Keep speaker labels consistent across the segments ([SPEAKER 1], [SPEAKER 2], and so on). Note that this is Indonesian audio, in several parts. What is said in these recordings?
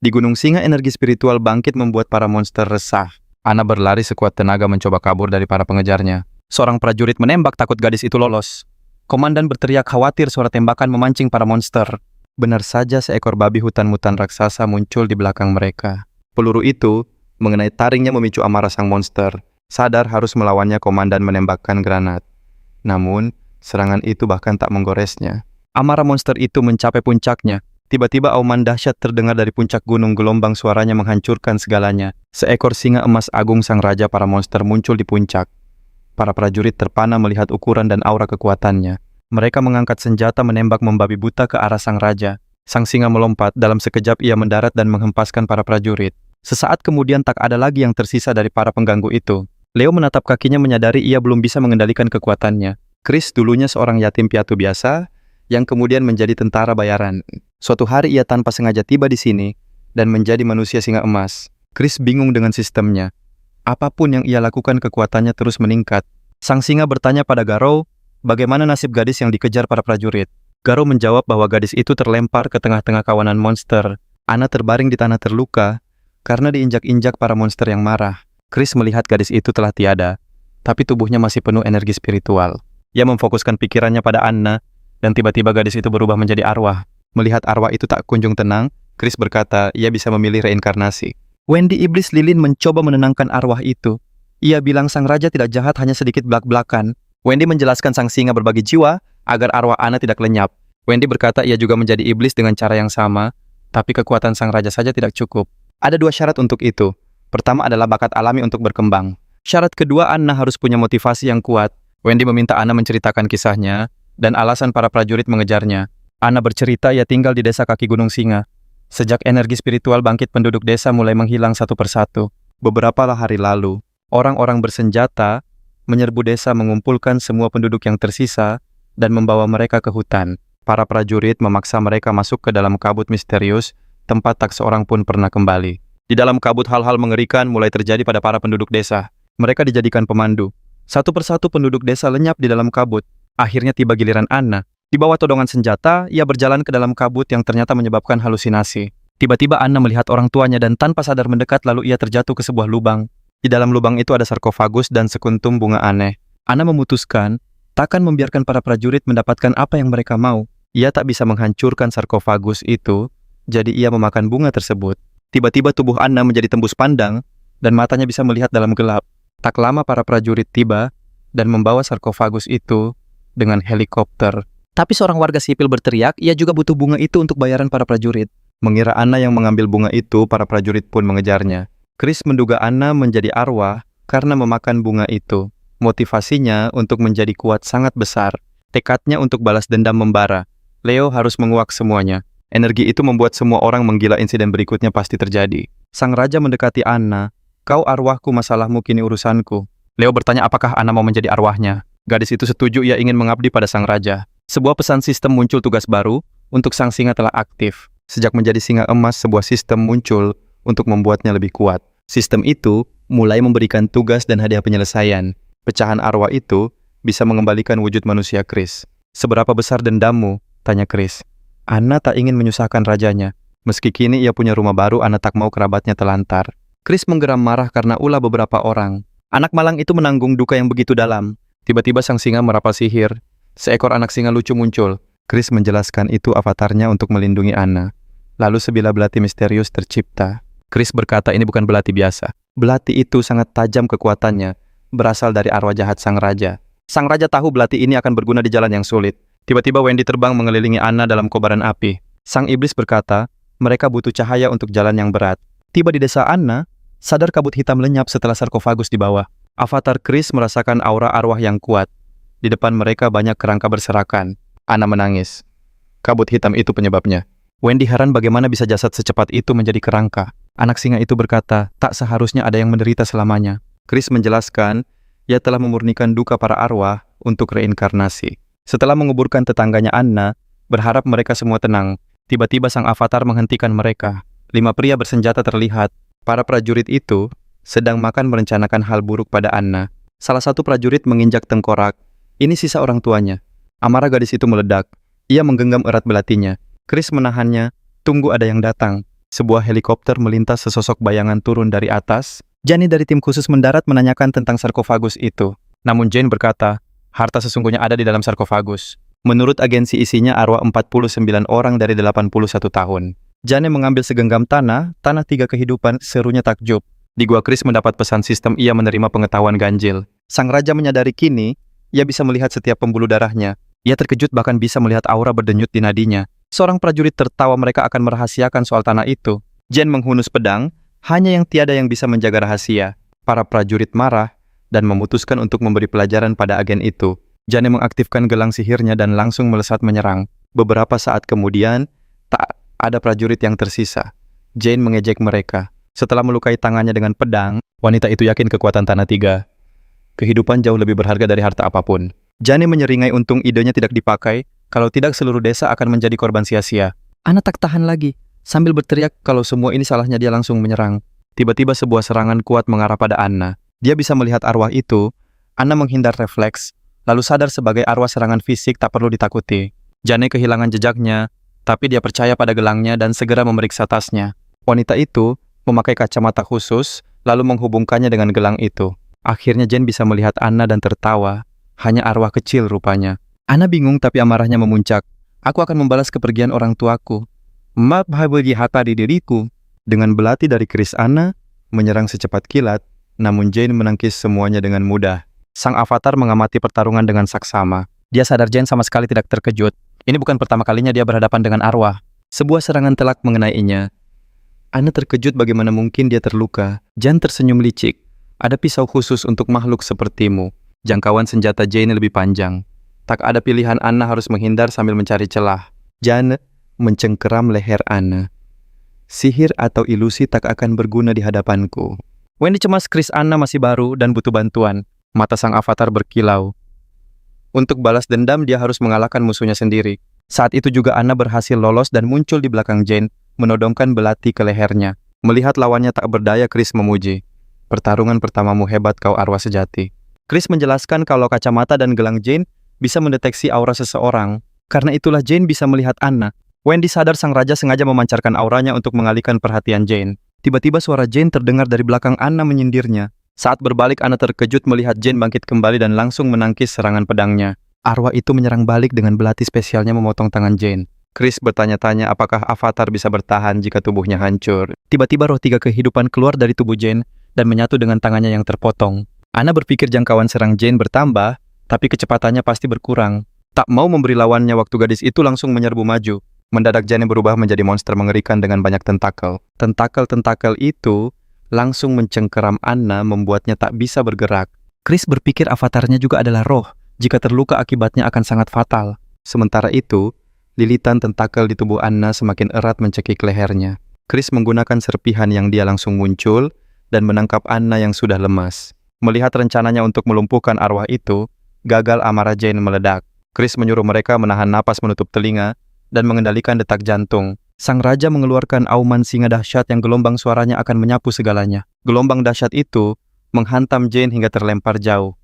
[SPEAKER 1] Di Gunung Singa, energi spiritual bangkit membuat para monster resah. Ana berlari sekuat tenaga mencoba kabur dari para pengejarnya. Seorang prajurit menembak takut gadis itu lolos. Komandan berteriak khawatir suara tembakan memancing para monster. Benar saja seekor babi hutan-mutan raksasa muncul di belakang mereka. Peluru itu mengenai taringnya memicu amarah sang monster. Sadar harus melawannya, komandan menembakkan granat. Namun, serangan itu bahkan tak menggoresnya. Amarah monster itu mencapai puncaknya. Tiba-tiba auman dahsyat terdengar dari puncak gunung, gelombang suaranya menghancurkan segalanya. Seekor singa emas agung sang raja para monster muncul di puncak. Para prajurit terpana melihat ukuran dan aura kekuatannya. Mereka mengangkat senjata menembak membabi buta ke arah sang raja. Sang singa melompat, dalam sekejap ia mendarat dan menghempaskan para prajurit. Sesaat kemudian tak ada lagi yang tersisa dari para pengganggu itu. Leo menatap kakinya menyadari ia belum bisa mengendalikan kekuatannya. Chris dulunya seorang yatim piatu biasa, yang kemudian menjadi tentara bayaran. Suatu hari ia tanpa sengaja tiba di sini dan menjadi manusia singa emas. Chris bingung dengan sistemnya. Apapun yang ia lakukan, kekuatannya terus meningkat. Sang singa bertanya pada Garou, bagaimana nasib gadis yang dikejar para prajurit. Garou menjawab bahwa gadis itu terlempar ke tengah-tengah kawanan monster. Ana terbaring di tanah terluka karena diinjak-injak para monster yang marah. Chris melihat gadis itu telah tiada, tapi tubuhnya masih penuh energi spiritual. Ia memfokuskan pikirannya pada Anna, dan tiba-tiba gadis itu berubah menjadi arwah. Melihat arwah itu tak kunjung tenang, Chris berkata ia bisa memilih reinkarnasi. Wendy iblis lilin mencoba menenangkan arwah itu. Ia bilang sang raja tidak jahat, hanya sedikit belak-belakan. Wendy menjelaskan sang singa berbagi jiwa agar arwah Anna tidak lenyap. Wendy berkata ia juga menjadi iblis dengan cara yang sama, tapi kekuatan sang raja saja tidak cukup. Ada dua syarat untuk itu. Pertama adalah bakat alami untuk berkembang. Syarat kedua, Anna harus punya motivasi yang kuat. Wendy meminta Anna menceritakan kisahnya dan alasan para prajurit mengejarnya. Anna bercerita ia tinggal di desa kaki Gunung Singa. Sejak energi spiritual bangkit, penduduk desa mulai menghilang satu persatu. Beberapa hari lalu, orang-orang bersenjata menyerbu desa, mengumpulkan semua penduduk yang tersisa dan membawa mereka ke hutan. Para prajurit memaksa mereka masuk ke dalam kabut misterius, tempat tak seorang pun pernah kembali. Di dalam kabut hal-hal mengerikan mulai terjadi pada para penduduk desa. Mereka dijadikan pemandu. Satu persatu penduduk desa lenyap di dalam kabut. Akhirnya tiba giliran Anna. Di bawah todongan senjata, ia berjalan ke dalam kabut yang ternyata menyebabkan halusinasi. Tiba-tiba Anna melihat orang tuanya dan tanpa sadar mendekat, lalu ia terjatuh ke sebuah lubang. Di dalam lubang itu ada sarkofagus dan sekuntum bunga aneh. Anna memutuskan takkan membiarkan para prajurit mendapatkan apa yang mereka mau. Ia tak bisa menghancurkan sarkofagus itu, jadi ia memakan bunga tersebut. Tiba-tiba tubuh Anna menjadi tembus pandang dan matanya bisa melihat dalam gelap. Tak lama para prajurit tiba dan membawa sarkofagus itu dengan helikopter. Tapi seorang warga sipil berteriak, ia juga butuh bunga itu untuk bayaran para prajurit. Mengira Anna yang mengambil bunga itu, para prajurit pun mengejarnya. Chris menduga Anna menjadi arwah karena memakan bunga itu. Motivasinya untuk menjadi kuat sangat besar. Tekadnya untuk balas dendam membara. Leo harus menguak semuanya. Energi itu membuat semua orang menggila, insiden berikutnya pasti terjadi. Sang raja mendekati Anna. Kau arwahku, masalahmu kini urusanku. Leo bertanya apakah Anna mau menjadi arwahnya. Gadis itu setuju, ia ingin mengabdi pada sang raja. Sebuah pesan sistem muncul, tugas baru untuk sang singa telah aktif. Sejak menjadi singa emas, sebuah sistem muncul untuk membuatnya lebih kuat. Sistem itu mulai memberikan tugas dan hadiah penyelesaian. Pecahan arwah itu bisa mengembalikan wujud manusia Chris. Seberapa besar dendammu? Tanya Chris. Anna tak ingin menyusahkan rajanya. Meski kini ia punya rumah baru, Anna tak mau kerabatnya telantar. Chris menggeram marah karena ulah beberapa orang. Anak malang itu menanggung duka yang begitu dalam. Tiba-tiba sang singa merapal sihir. Seekor anak singa lucu muncul. Chris menjelaskan itu avatarnya untuk melindungi Anna. Lalu sebilah belati misterius tercipta. Chris berkata ini bukan belati biasa. Belati itu sangat tajam kekuatannya, berasal dari arwah jahat sang raja. Sang raja tahu belati ini akan berguna di jalan yang sulit. Tiba-tiba Wendy terbang mengelilingi Anna dalam kobaran api. Sang iblis berkata, mereka butuh cahaya untuk jalan yang berat. Tiba di desa Anna, sadar kabut hitam lenyap setelah sarkofagus di bawah. Avatar Chris merasakan aura arwah yang kuat. Di depan mereka banyak kerangka berserakan. Anna menangis. Kabut hitam itu penyebabnya. Wendy heran bagaimana bisa jasad secepat itu menjadi kerangka. Anak singa itu berkata, tak seharusnya ada yang menderita selamanya. Chris menjelaskan, ia telah memurnikan duka para arwah untuk reinkarnasi. Setelah menguburkan tetangganya Anna, berharap mereka semua tenang. Tiba-tiba sang avatar menghentikan mereka. 5 pria bersenjata terlihat. Para prajurit itu sedang makan merencanakan hal buruk pada Anna. Salah satu prajurit menginjak tengkorak. Ini sisa orang tuanya. Amarah gadis itu meledak. Ia menggenggam erat belatinya. Chris menahannya. Tunggu, ada yang datang. Sebuah helikopter melintas, sesosok bayangan turun dari atas. Jane dari tim khusus mendarat menanyakan tentang sarkofagus itu. Namun Jane berkata, harta sesungguhnya ada di dalam sarkofagus. Menurut agensi isinya arwah 49 orang dari 81 tahun. Jane mengambil segenggam tanah 3 kehidupan, serunya takjub. Di gua Chris mendapat pesan sistem, ia menerima pengetahuan ganjil. Sang raja menyadari kini, ia bisa melihat setiap pembuluh darahnya. Ia terkejut bahkan bisa melihat aura berdenyut di nadinya. Seorang prajurit tertawa, mereka akan merahasiakan soal tanah itu. Jane menghunus pedang, hanya yang tiada yang bisa menjaga rahasia. Para prajurit marah dan memutuskan untuk memberi pelajaran pada agen itu. Jane mengaktifkan gelang sihirnya dan langsung melesat menyerang. Beberapa saat kemudian, tak ada prajurit yang tersisa. Jane mengejek mereka. Setelah melukai tangannya dengan pedang, wanita itu yakin kekuatan tanah 3. Kehidupan jauh lebih berharga dari harta apapun. Jane menyeringai, untung idenya tidak dipakai, kalau tidak seluruh desa akan menjadi korban sia-sia. Anna tak tahan lagi. Sambil berteriak kalau semua ini salahnya, dia langsung menyerang. Tiba-tiba sebuah serangan kuat mengarah pada Anna. Dia bisa melihat arwah itu. Anna menghindar refleks, lalu sadar sebagai arwah serangan fisik tak perlu ditakuti. Jane kehilangan jejaknya, tapi dia percaya pada gelangnya dan segera memeriksa tasnya. Wanita itu memakai kacamata khusus, lalu menghubungkannya dengan gelang itu. Akhirnya Jane bisa melihat Anna dan tertawa. Hanya arwah kecil rupanya. Anna bingung tapi amarahnya memuncak. Aku akan membalas kepergian orang tuaku. Mabhabujihata di diriku. Dengan belati dari keris Anna menyerang secepat kilat, namun Jane menangkis semuanya dengan mudah. Sang avatar mengamati pertarungan dengan saksama. Dia sadar Jane sama sekali tidak terkejut. Ini bukan pertama kalinya dia berhadapan dengan arwah. Sebuah serangan telak mengenainya. Anna terkejut, bagaimana mungkin dia terluka. Jane tersenyum licik. Ada pisau khusus untuk makhluk sepertimu. Jangkauan senjata Jane lebih panjang. Tak ada pilihan, Anna harus menghindar sambil mencari celah. Jane mencengkeram leher Anna. Sihir atau ilusi tak akan berguna di hadapanku. Wendy cemas, Chris Anna masih baru dan butuh bantuan. Mata sang avatar berkilau. Untuk balas dendam, dia harus mengalahkan musuhnya sendiri. Saat itu juga Anna berhasil lolos dan muncul di belakang Jane, menodongkan belati ke lehernya. Melihat lawannya tak berdaya, Chris memuji. Pertarungan pertamamu hebat kau, arwah sejati. Chris menjelaskan kalau kacamata dan gelang Jane bisa mendeteksi aura seseorang. Karena itulah Jane bisa melihat Anna. Wendy sadar sang raja sengaja memancarkan auranya untuk mengalihkan perhatian Jane. Tiba-tiba suara Jane terdengar dari belakang Anna menyindirnya. Saat berbalik, Anna terkejut melihat Jane bangkit kembali dan langsung menangkis serangan pedangnya. Arwah itu menyerang balik dengan belati spesialnya memotong tangan Jane. Chris bertanya-tanya apakah avatar bisa bertahan jika tubuhnya hancur. Tiba-tiba roh 3 kehidupan keluar dari tubuh Jane dan menyatu dengan tangannya yang terpotong. Anna berpikir jangkauan serang Jane bertambah, tapi kecepatannya pasti berkurang. Tak mau memberi lawannya waktu, gadis itu langsung menyerbu maju. Mendadak Jane berubah menjadi monster mengerikan dengan banyak tentakel. Tentakel-tentakel itu langsung mencengkeram Anna, membuatnya tak bisa bergerak. Chris berpikir avatarnya juga adalah roh. Jika terluka akibatnya akan sangat fatal. Sementara itu, lilitan tentakel di tubuh Anna semakin erat mencekik lehernya. Chris menggunakan serpihan yang dia langsung muncul dan menangkap Anna yang sudah lemas. Melihat rencananya untuk melumpuhkan arwah itu, gagal, amarah Jane meledak. Chris menyuruh mereka menahan napas, menutup telinga, dan mengendalikan detak jantung. Sang raja mengeluarkan auman singa dahsyat yang gelombang suaranya akan menyapu segalanya. Gelombang dahsyat itu menghantam Jane hingga terlempar jauh.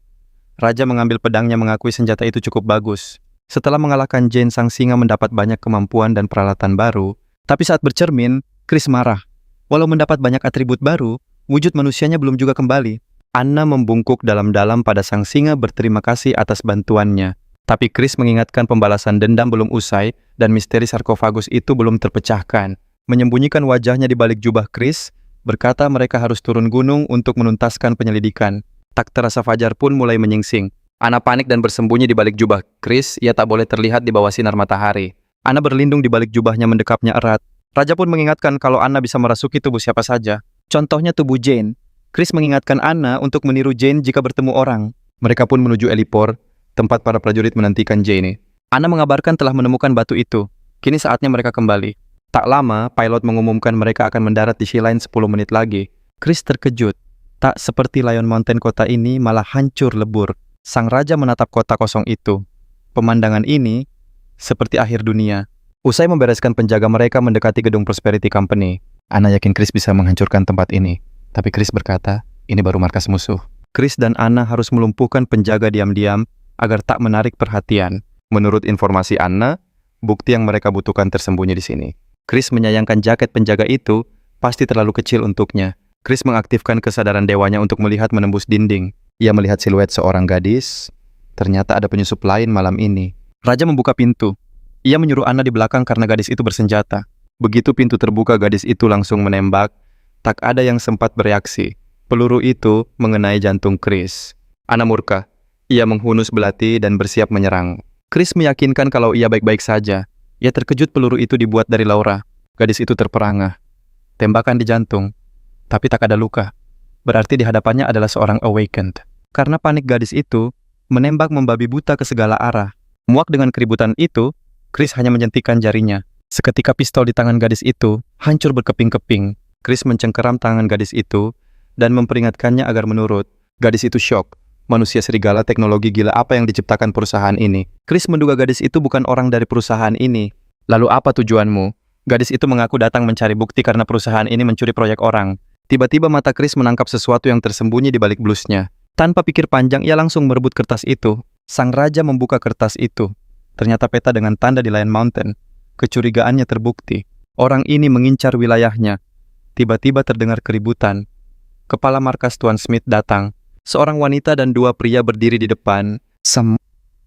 [SPEAKER 1] Raja mengambil pedangnya, mengakui senjata itu cukup bagus. Setelah mengalahkan Jane, sang singa mendapat banyak kemampuan dan peralatan baru. Tapi saat bercermin, Chris marah. Walau mendapat banyak atribut baru, wujud manusianya belum juga kembali. Anna membungkuk dalam-dalam pada sang singa berterima kasih atas bantuannya. Tapi Chris mengingatkan pembalasan dendam belum usai dan misteri sarkofagus itu belum terpecahkan. Menyembunyikan wajahnya di balik jubah Chris, berkata mereka harus turun gunung untuk menuntaskan penyelidikan. Tak terasa fajar pun mulai menyingsing. Anna panik dan bersembunyi di balik jubah Chris, ia tak boleh terlihat di bawah sinar matahari. Anna berlindung di balik jubahnya, mendekapnya erat. Raja pun mengingatkan kalau Anna bisa merasuki tubuh siapa saja. Contohnya tubuh Jane. Chris mengingatkan Anna untuk meniru Jane jika bertemu orang. Mereka pun menuju Elipor, tempat para prajurit menantikan Jane. Anna mengabarkan telah menemukan batu itu. Kini saatnya mereka kembali. Tak lama, pilot mengumumkan mereka akan mendarat di Shiline 10 menit lagi. Chris terkejut. Tak seperti Lion Mountain, kota ini malah hancur lebur. Sang raja menatap kota kosong itu. Pemandangan ini seperti akhir dunia. Usai membereskan penjaga, mereka mendekati gedung Prosperity Company. Anna yakin Chris bisa menghancurkan tempat ini. Tapi Chris berkata, ini baru markas musuh. Chris dan Anna harus melumpuhkan penjaga diam-diam agar tak menarik perhatian. Menurut informasi Anna, bukti yang mereka butuhkan tersembunyi di sini. Chris menyayangkan jaket penjaga itu pasti terlalu kecil untuknya. Chris mengaktifkan kesadaran dewanya untuk melihat menembus dinding. Ia melihat siluet seorang gadis. Ternyata ada penyusup lain malam ini. Raja membuka pintu. Ia menyuruh Anna di belakang karena gadis itu bersenjata. Begitu pintu terbuka, gadis itu langsung menembak. Tak ada yang sempat bereaksi. Peluru itu mengenai jantung Chris. Anna murka. Ia menghunus belati dan bersiap menyerang. Chris meyakinkan kalau ia baik-baik saja. Ia terkejut peluru itu dibuat dari Laura. Gadis itu terperangah. Tembakan di jantung. Tapi tak ada luka. Berarti di hadapannya adalah seorang awakened. Karena panik, gadis itu menembak membabi buta ke segala arah. Muak dengan keributan itu, Chris hanya menjentikkan jarinya. Seketika pistol di tangan gadis itu hancur berkeping-keping. Chris mencengkeram tangan gadis itu dan memperingatkannya agar menurut. Gadis itu syok. Manusia serigala, teknologi gila apa yang diciptakan perusahaan ini? Chris menduga gadis itu bukan orang dari perusahaan ini. Lalu apa tujuanmu? Gadis itu mengaku datang mencari bukti karena perusahaan ini mencuri proyek orang. Tiba-tiba mata Chris menangkap sesuatu yang tersembunyi di balik blusnya. Tanpa pikir panjang, ia langsung merebut kertas itu. Sang raja membuka kertas itu. Ternyata peta dengan tanda di Lion Mountain. Kecurigaannya terbukti. Orang ini mengincar wilayahnya. Tiba-tiba terdengar keributan. Kepala markas Tuan Smith datang. Seorang wanita dan dua pria berdiri di depan.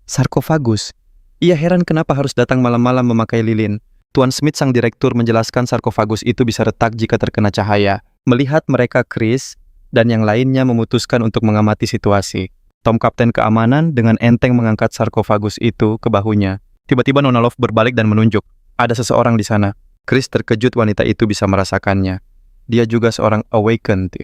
[SPEAKER 1] Sarkofagus. Ia heran kenapa harus datang malam-malam memakai lilin. Tuan Smith, sang direktur, menjelaskan sarkofagus itu bisa retak jika terkena cahaya. Melihat mereka, Chris dan yang lainnya memutuskan untuk mengamati situasi. Tom, kapten keamanan, dengan enteng mengangkat sarkofagus itu ke bahunya. Tiba-tiba Nona Love berbalik dan menunjuk. Ada seseorang di sana. Chris terkejut wanita itu bisa merasakannya. Dia juga seorang awakened.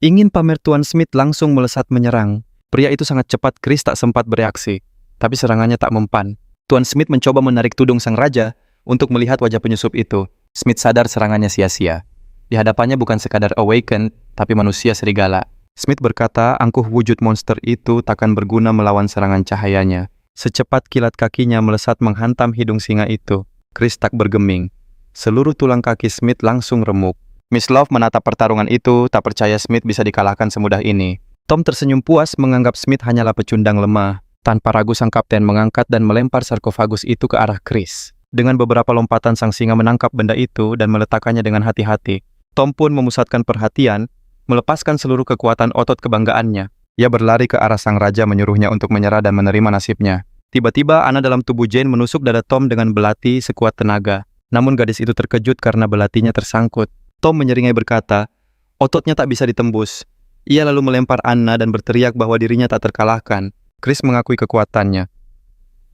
[SPEAKER 1] Ingin pamer, Tuan Smith langsung melesat menyerang. Pria itu sangat cepat. Chris tak sempat bereaksi. Tapi serangannya tak mempan. Tuan Smith mencoba menarik tudung sang raja untuk melihat wajah penyusup itu. Smith sadar serangannya sia-sia. Di hadapannya bukan sekadar awakened, tapi manusia serigala. Smith berkata angkuh wujud monster itu takkan berguna melawan serangan cahayanya. Secepat kilat kakinya melesat menghantam hidung singa itu. Chris tak bergeming. Seluruh tulang kaki Smith langsung remuk. Miss Love menatap pertarungan itu, tak percaya Smith bisa dikalahkan semudah ini. Tom tersenyum puas menganggap Smith hanyalah pecundang lemah. Tanpa ragu, sang kapten mengangkat dan melempar sarkofagus itu ke arah Chris. Dengan beberapa lompatan, sang singa menangkap benda itu dan meletakkannya dengan hati-hati. Tom pun memusatkan perhatian, melepaskan seluruh kekuatan otot kebanggaannya. Ia berlari ke arah sang raja menyuruhnya untuk menyerah dan menerima nasibnya. Tiba-tiba, Anna dalam tubuh Jane menusuk dada Tom dengan belati sekuat tenaga. Namun gadis itu terkejut karena belatinya tersangkut. Tom menyeringai berkata, ototnya tak bisa ditembus. Ia lalu melempar Anna dan berteriak bahwa dirinya tak terkalahkan. Chris mengakui kekuatannya.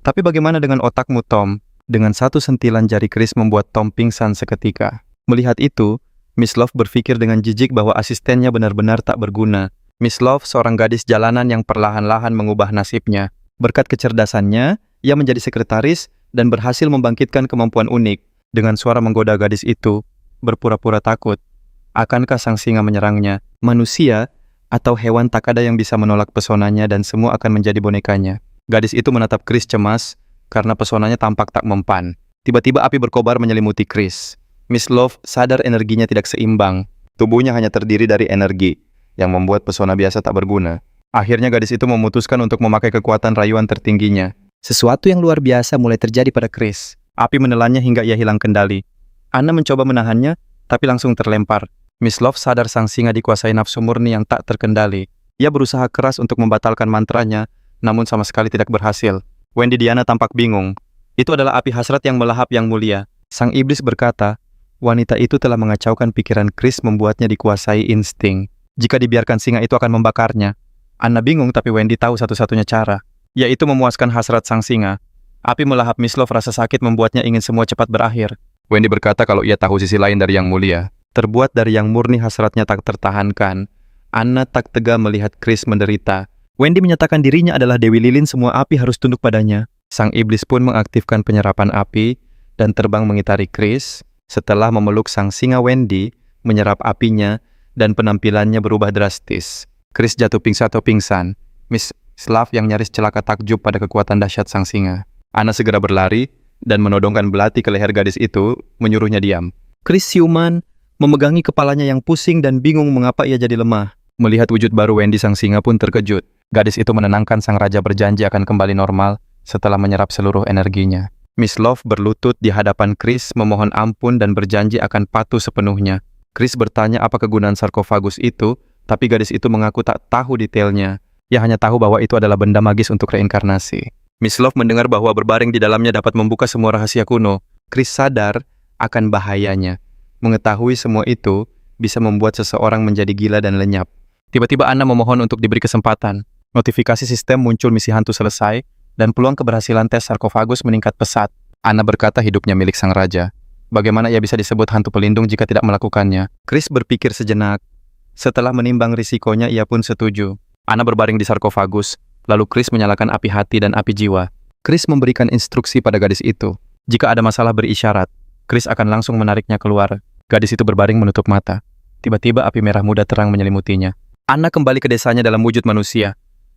[SPEAKER 1] Tapi bagaimana dengan otakmu, Tom? Dengan satu sentilan jari Chris membuat Tom pingsan seketika. Melihat itu, Miss Love berpikir dengan jijik bahwa asistennya benar-benar tak berguna. Miss Love, seorang gadis jalanan yang perlahan-lahan mengubah nasibnya. Berkat kecerdasannya, ia menjadi sekretaris dan berhasil membangkitkan kemampuan unik. Dengan suara menggoda gadis itu, berpura-pura takut. Akankah sang singa menyerangnya? Manusia atau hewan, tak ada yang bisa menolak pesonanya dan semua akan menjadi bonekanya. Gadis itu menatap Chris cemas karena pesonanya tampak tak mempan. Tiba-tiba api berkobar menyelimuti Chris. Miss Love sadar energinya tidak seimbang. Tubuhnya hanya terdiri dari energi yang membuat pesona biasa tak berguna. Akhirnya gadis itu memutuskan untuk memakai kekuatan rayuan tertingginya. Sesuatu yang luar biasa mulai terjadi pada Chris. Api menelannya hingga ia hilang kendali. Anna mencoba menahannya, tapi langsung terlempar. Miss Love sadar sang singa dikuasai nafsu murni yang tak terkendali. Ia berusaha keras untuk membatalkan mantranya, namun sama sekali tidak berhasil. Wendy Diana tampak bingung. Itu adalah api hasrat yang melahap yang mulia. Sang iblis berkata, wanita itu telah mengacaukan pikiran Chris, membuatnya dikuasai insting. Jika dibiarkan, singa itu akan membakarnya. Anna bingung, tapi Wendy tahu satu-satunya cara, yaitu memuaskan hasrat sang singa. Api melahap Miss Love, rasa sakit membuatnya ingin semua cepat berakhir. Wendy berkata kalau ia tahu sisi lain dari yang mulia. Terbuat dari yang murni, hasratnya tak tertahankan. Anna tak tega melihat Chris menderita. Wendy menyatakan dirinya adalah Dewi Lilin, semua api harus tunduk padanya. Sang iblis pun mengaktifkan penyerapan api dan terbang mengitari Chris. Setelah memeluk sang singa, Wendy menyerap apinya dan penampilannya berubah drastis. Chris jatuh pingsan. Miss Love yang nyaris celaka takjub pada kekuatan dahsyat sang singa. Anna segera berlari dan menodongkan belati ke leher gadis itu, menyuruhnya diam. Chris siuman, memegangi kepalanya yang pusing dan bingung mengapa ia jadi lemah. Melihat wujud baru Wendy, sang singa pun terkejut. Gadis itu menenangkan sang raja, berjanji akan kembali normal setelah menyerap seluruh energinya. Miss Love berlutut di hadapan Chris memohon ampun dan berjanji akan patuh sepenuhnya. Chris bertanya apa kegunaan sarkofagus itu, tapi gadis itu mengaku tak tahu detailnya. Ia hanya tahu bahwa itu adalah benda magis untuk reinkarnasi. Miss Love mendengar bahwa berbaring di dalamnya dapat membuka semua rahasia kuno. Chris sadar akan bahayanya. Mengetahui semua itu bisa membuat seseorang menjadi gila dan lenyap. Tiba-tiba Anna memohon untuk diberi kesempatan. Notifikasi sistem muncul misi hantu selesai, dan peluang keberhasilan tes sarkofagus meningkat pesat. Anna berkata hidupnya milik sang raja. Bagaimana ia bisa disebut hantu pelindung jika tidak melakukannya? Chris berpikir sejenak. Setelah menimbang risikonya, ia pun setuju. Anna berbaring di sarkofagus, lalu Chris menyalakan api hati dan api jiwa. Chris memberikan instruksi pada gadis itu. Jika ada masalah beri isyarat. Chris akan langsung menariknya keluar. Gadis itu berbaring menutup mata. Tiba-tiba api merah muda terang menyelimutinya. Anna kembali ke desanya dalam wujud manusia.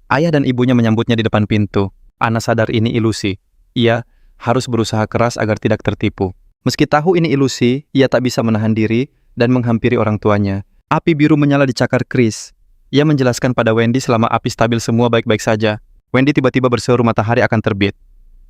[SPEAKER 1] Ayah dan ibunya menyambutnya di depan pintu. Anna sadar ini ilusi. Ia harus berusaha keras agar tidak tertipu. Meski tahu ini ilusi, ia tak bisa menahan diri dan menghampiri orang tuanya. Api biru menyala di cakar Chris. Ia menjelaskan pada Wendy selama api stabil semua baik-baik saja. Wendy tiba-tiba berseru matahari akan terbit.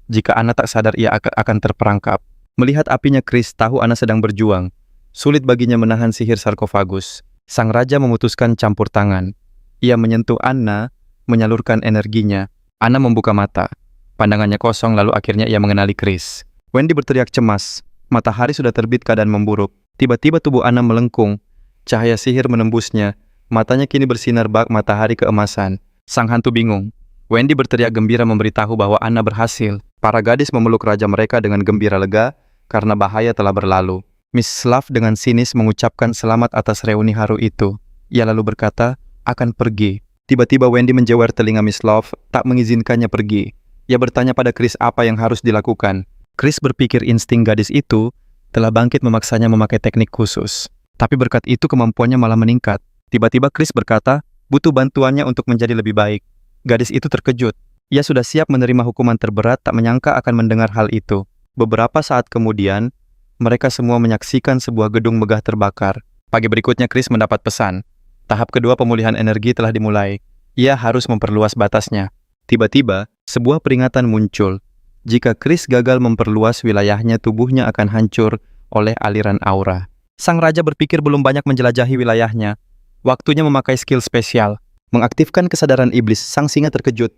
[SPEAKER 1] Jika Anna tak sadar, ia akan terperangkap. Melihat apinya Chris tahu Anna sedang berjuang. Sulit baginya menahan sihir sarkofagus. Sang raja memutuskan campur tangan. Ia menyentuh Anna, menyalurkan energinya. Anna membuka mata. Pandangannya kosong lalu akhirnya ia mengenali Chris. Wendy berteriak cemas. Matahari sudah terbit, keadaan memburuk. Tiba-tiba tubuh Anna melengkung. Cahaya sihir menembusnya. Matanya kini bersinar bak matahari keemasan. Sang hantu bingung. Wendy berteriak gembira memberitahu bahwa Anna berhasil. Para gadis memeluk raja mereka dengan gembira lega karena bahaya telah berlalu. Miss Love dengan sinis mengucapkan selamat atas reuni haru itu. Ia lalu berkata, akan pergi. Tiba-tiba Wendy menjewer telinga Miss Love, tak mengizinkannya pergi. Ia bertanya pada Chris apa yang harus dilakukan. Chris berpikir insting gadis itu telah bangkit memaksanya memakai teknik khusus. Tapi berkat itu kemampuannya malah meningkat. Tiba-tiba Chris berkata, butuh bantuannya untuk menjadi lebih baik. Gadis itu terkejut. Ia sudah siap menerima hukuman terberat, tak menyangka akan mendengar hal itu. Beberapa saat kemudian, mereka semua menyaksikan sebuah gedung megah terbakar. Pagi berikutnya Chris mendapat pesan. Tahap kedua pemulihan energi telah dimulai. Ia harus memperluas batasnya. Tiba-tiba, sebuah peringatan muncul. Jika Chris gagal memperluas wilayahnya, tubuhnya akan hancur oleh aliran aura. Sang raja berpikir belum banyak menjelajahi wilayahnya. Waktunya memakai skill spesial. Mengaktifkan kesadaran iblis, sang singa terkejut.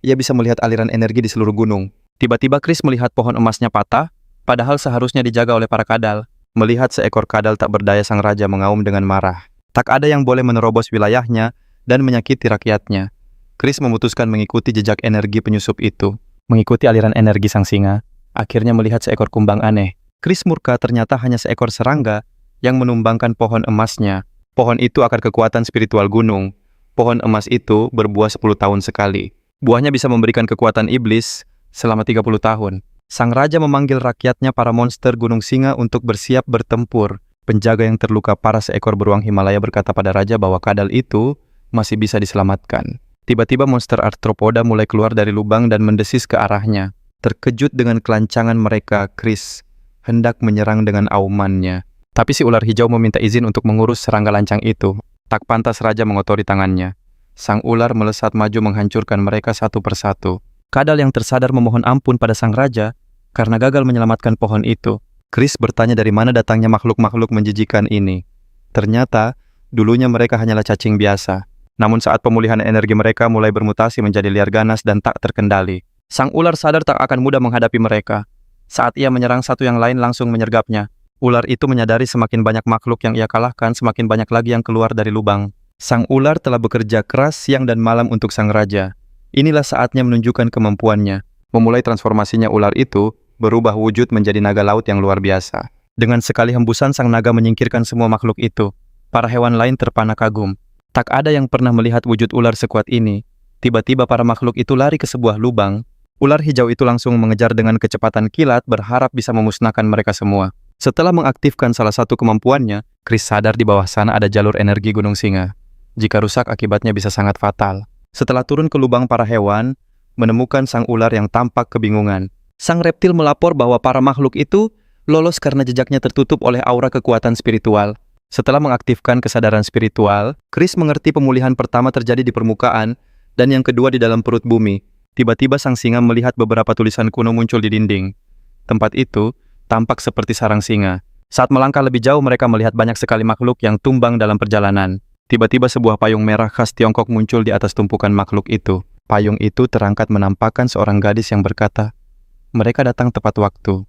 [SPEAKER 1] Ia bisa melihat aliran energi di seluruh gunung. Tiba-tiba Chris melihat pohon emasnya patah, padahal seharusnya dijaga oleh para kadal. Melihat seekor kadal tak berdaya, sang raja mengaum dengan marah. Tak ada yang boleh menerobos wilayahnya dan menyakiti rakyatnya. Chris memutuskan mengikuti jejak energi penyusup itu. Mengikuti aliran energi sang singa, akhirnya melihat seekor kumbang aneh. Chris murka, ternyata hanya seekor serangga yang menumbangkan pohon emasnya. Pohon itu akar kekuatan spiritual gunung. Pohon emas itu berbuah 10 tahun sekali. Buahnya bisa memberikan kekuatan iblis selama 30 tahun. Sang raja memanggil rakyatnya, para monster gunung singa, untuk bersiap bertempur. Penjaga yang terluka parah seekor beruang Himalaya berkata pada raja bahwa kadal itu masih bisa diselamatkan. Tiba-tiba monster arthropoda mulai keluar dari lubang dan mendesis ke arahnya. Terkejut dengan kelancangan mereka, Chris hendak menyerang dengan aumannya. Tapi si ular hijau meminta izin untuk mengurus serangga lancang itu. Tak pantas raja mengotori tangannya. Sang ular melesat maju menghancurkan mereka satu persatu. Kadal yang tersadar memohon ampun pada sang raja karena gagal menyelamatkan pohon itu. Chris bertanya dari mana datangnya makhluk-makhluk menjijikan ini. Ternyata, dulunya mereka hanyalah cacing biasa. Namun saat pemulihan energi mereka mulai bermutasi menjadi liar ganas dan tak terkendali. Sang ular sadar tak akan mudah menghadapi mereka. Saat ia menyerang satu, yang lain langsung menyergapnya. Ular itu menyadari semakin banyak makhluk yang ia kalahkan, semakin banyak lagi yang keluar dari lubang. Sang ular telah bekerja keras siang dan malam untuk sang raja. Inilah saatnya menunjukkan kemampuannya. Memulai transformasinya, ular itu berubah wujud menjadi naga laut yang luar biasa. Dengan sekali hembusan, sang naga menyingkirkan semua makhluk itu. Para hewan lain terpana kagum. Tak ada yang pernah melihat wujud ular sekuat ini. Tiba-tiba para makhluk itu lari ke sebuah lubang. Ular hijau itu langsung mengejar dengan kecepatan kilat, berharap bisa memusnahkan mereka semua. Setelah mengaktifkan salah satu kemampuannya, Chris sadar di bawah sana ada jalur energi gunung singa. Jika rusak, akibatnya bisa sangat fatal. Setelah turun ke lubang, para hewan menemukan sang ular yang tampak kebingungan. Sang reptil melapor bahwa para makhluk itu lolos karena jejaknya tertutup oleh aura kekuatan spiritual. Setelah mengaktifkan kesadaran spiritual, Chris mengerti pemulihan pertama terjadi di permukaan dan yang kedua di dalam perut bumi. Tiba-tiba sang singa melihat beberapa tulisan kuno muncul di dinding. Tempat itu tampak seperti sarang singa. Saat melangkah lebih jauh, mereka melihat banyak sekali makhluk yang tumbang dalam perjalanan. Tiba-tiba sebuah payung merah khas Tiongkok muncul di atas tumpukan makhluk itu. Payung itu terangkat menampakkan seorang gadis yang berkata, "Mereka datang tepat waktu."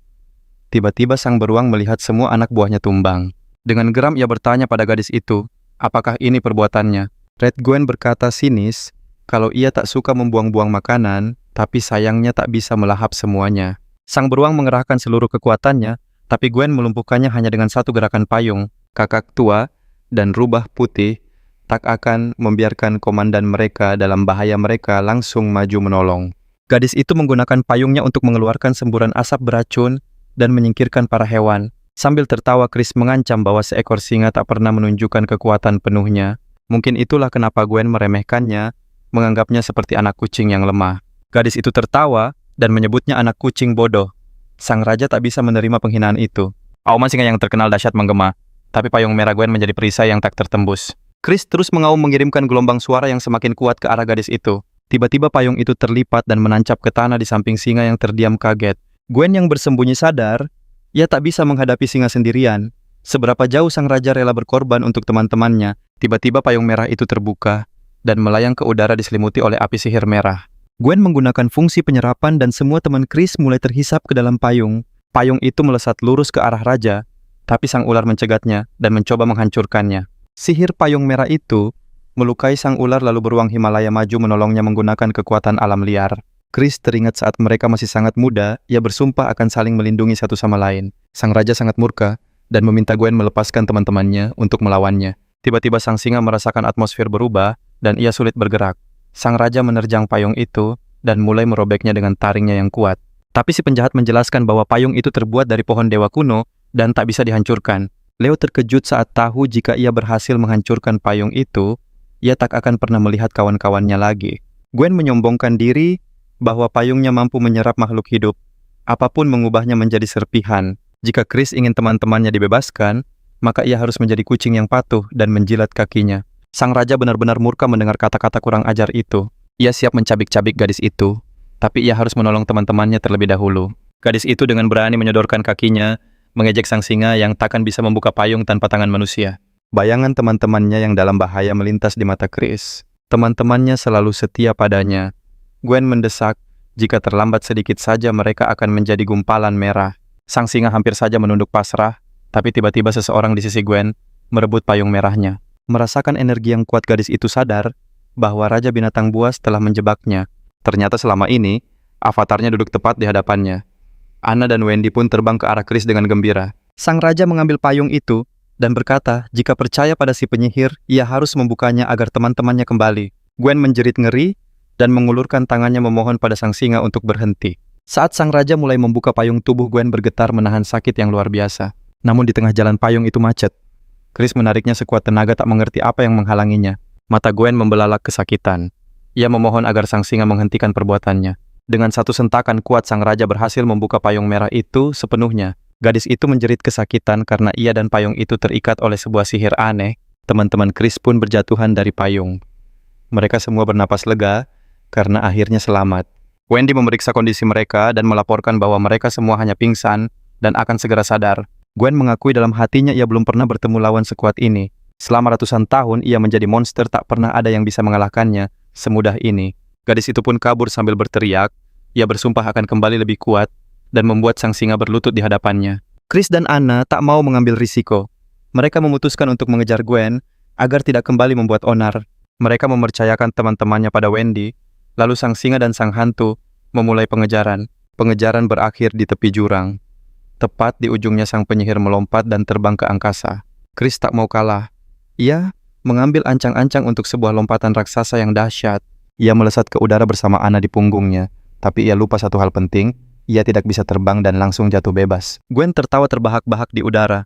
[SPEAKER 1] Tiba-tiba sang beruang melihat semua anak buahnya tumbang. Dengan geram ia bertanya pada gadis itu, apakah ini perbuatannya? Red Gwen berkata sinis, kalau ia tak suka membuang-buang makanan, tapi sayangnya tak bisa melahap semuanya. Sang beruang mengerahkan seluruh kekuatannya, tapi Gwen melumpuhkannya hanya dengan satu gerakan payung. Kakak tua dan rubah putih tak akan membiarkan komandan mereka dalam bahaya, mereka langsung maju menolong. Gadis itu menggunakan payungnya untuk mengeluarkan semburan asap beracun dan menyingkirkan para hewan. Sambil tertawa, Chris mengancam bahwa seekor singa tak pernah menunjukkan kekuatan penuhnya. Mungkin itulah kenapa Gwen meremehkannya, menganggapnya seperti anak kucing yang lemah. Gadis itu tertawa dan menyebutnya anak kucing bodoh. Sang raja tak bisa menerima penghinaan itu. Auman singa yang terkenal dahsyat menggema, tapi payung merah Gwen menjadi perisai yang tak tertembus. Chris terus mengaum mengirimkan gelombang suara yang semakin kuat ke arah gadis itu. Tiba-tiba payung itu terlipat dan menancap ke tanah di samping singa yang terdiam kaget. Gwen yang bersembunyi sadar, ia tak bisa menghadapi singa sendirian. Seberapa jauh sang raja rela berkorban untuk teman-temannya, tiba-tiba payung merah itu terbuka dan melayang ke udara diselimuti oleh api sihir merah. Gwen menggunakan fungsi penyerapan dan semua teman Chris mulai terhisap ke dalam payung. Payung itu melesat lurus ke arah raja, tapi sang ular mencegatnya dan mencoba menghancurkannya. Sihir payung merah itu melukai sang ular lalu beruang Himalaya maju menolongnya menggunakan kekuatan alam liar. Chris teringat saat mereka masih sangat muda, ia bersumpah akan saling melindungi satu sama lain. Sang raja sangat murka dan meminta Gwen melepaskan teman-temannya untuk melawannya. Tiba-tiba sang singa merasakan atmosfer berubah dan ia sulit bergerak. Sang raja menerjang payung itu dan mulai merobeknya dengan taringnya yang kuat. Tapi si penjahat menjelaskan bahwa payung itu terbuat dari pohon dewa kuno dan tak bisa dihancurkan. Leo terkejut saat tahu jika ia berhasil menghancurkan payung itu, ia tak akan pernah melihat kawan-kawannya lagi. Gwen menyombongkan diri bahwa payungnya mampu menyerap makhluk hidup, apapun mengubahnya menjadi serpihan. Jika Chris ingin teman-temannya dibebaskan, maka ia harus menjadi kucing yang patuh dan menjilat kakinya. Sang raja benar-benar murka mendengar kata-kata kurang ajar itu. Ia siap mencabik-cabik gadis itu, tapi ia harus menolong teman-temannya terlebih dahulu. Gadis itu dengan berani menyodorkan kakinya, mengejek sang singa yang takkan bisa membuka payung tanpa tangan manusia. Bayangan teman-temannya yang dalam bahaya melintas di mata Chris. Teman-temannya selalu setia padanya. Gwen mendesak, jika terlambat sedikit saja mereka akan menjadi gumpalan merah. Sang singa hampir saja menunduk pasrah, tapi tiba-tiba seseorang di sisi Gwen merebut payung merahnya. Merasakan energi yang kuat, gadis itu sadar bahwa Raja Binatang Buas telah menjebaknya. Ternyata selama ini, avatarnya duduk tepat di hadapannya. Anna dan Wendy pun terbang ke arah Chris dengan gembira. Sang raja mengambil payung itu dan berkata, jika percaya pada si penyihir, ia harus membukanya agar teman-temannya kembali. Gwen menjerit ngeri dan mengulurkan tangannya memohon pada sang singa untuk berhenti. Saat sang raja mulai membuka payung, tubuh Gwen bergetar menahan sakit yang luar biasa. Namun di tengah jalan payung itu macet. Chris menariknya sekuat tenaga, tak mengerti apa yang menghalanginya. Mata Gwen membelalak kesakitan. Ia memohon agar sang singa menghentikan perbuatannya. Dengan satu sentakan kuat, sang raja berhasil membuka payung merah itu sepenuhnya. Gadis itu menjerit kesakitan karena ia dan payung itu terikat oleh sebuah sihir aneh. Teman-teman Chris pun berjatuhan dari payung. Mereka semua bernapas lega karena akhirnya selamat. Wendy memeriksa kondisi mereka dan melaporkan bahwa mereka semua hanya pingsan dan akan segera sadar. Gwen mengakui dalam hatinya ia belum pernah bertemu lawan sekuat ini. Selama ratusan tahun ia menjadi monster, tak pernah ada yang bisa mengalahkannya semudah ini. Gadis itu pun kabur sambil berteriak. Ia bersumpah akan kembali lebih kuat dan membuat sang singa berlutut di hadapannya. Chris dan Anna tak mau mengambil risiko. Mereka memutuskan untuk mengejar Gwen agar tidak kembali membuat onar. Mereka mempercayakan teman-temannya pada Wendy. Lalu sang singa dan sang hantu memulai pengejaran. Pengejaran berakhir di tepi jurang. Tepat di ujungnya sang penyihir melompat dan terbang ke angkasa. Chris tak mau kalah. Ia mengambil ancang-ancang untuk sebuah lompatan raksasa yang dahsyat. Ia melesat ke udara bersama Anna di punggungnya. Tapi ia lupa satu hal penting. Ia tidak bisa terbang dan langsung jatuh bebas. Gwen tertawa terbahak-bahak di udara.